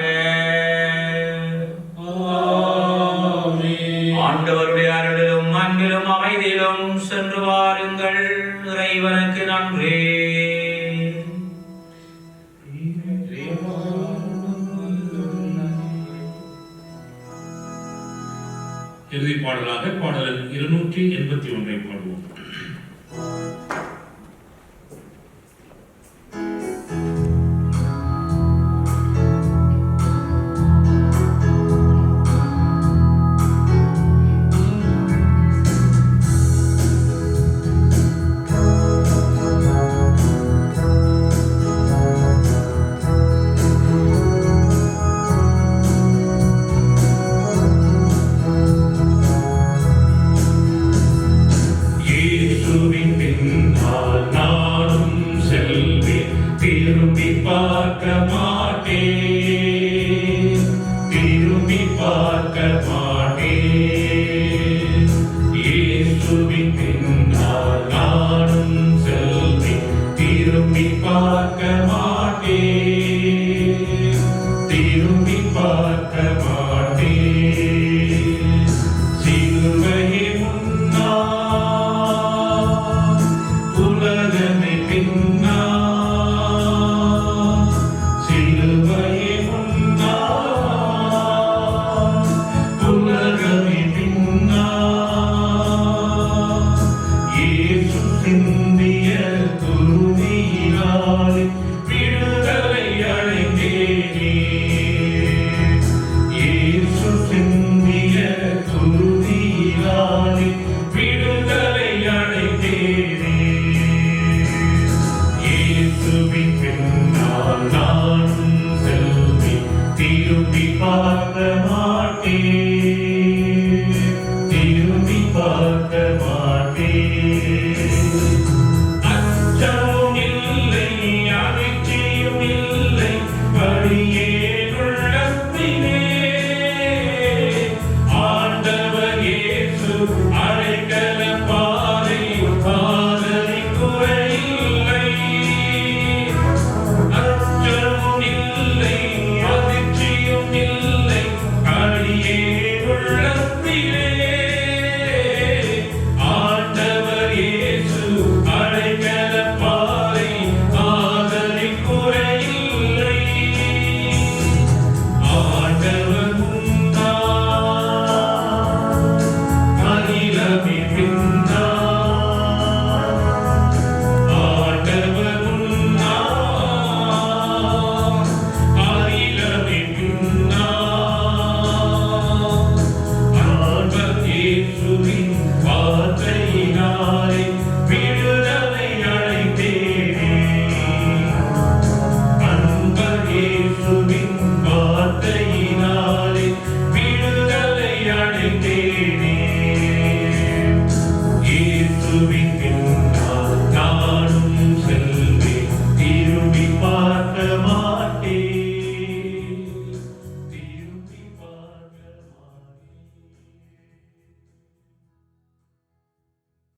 ஆண்டவருடைய அருளிலும் அன்பிலும் அமைதியிலும் சென்று வாருங்கள். இறைவனுக்கு நன்றி. இறுதி பாடலாக பாடல் 281 பாடுவோம்.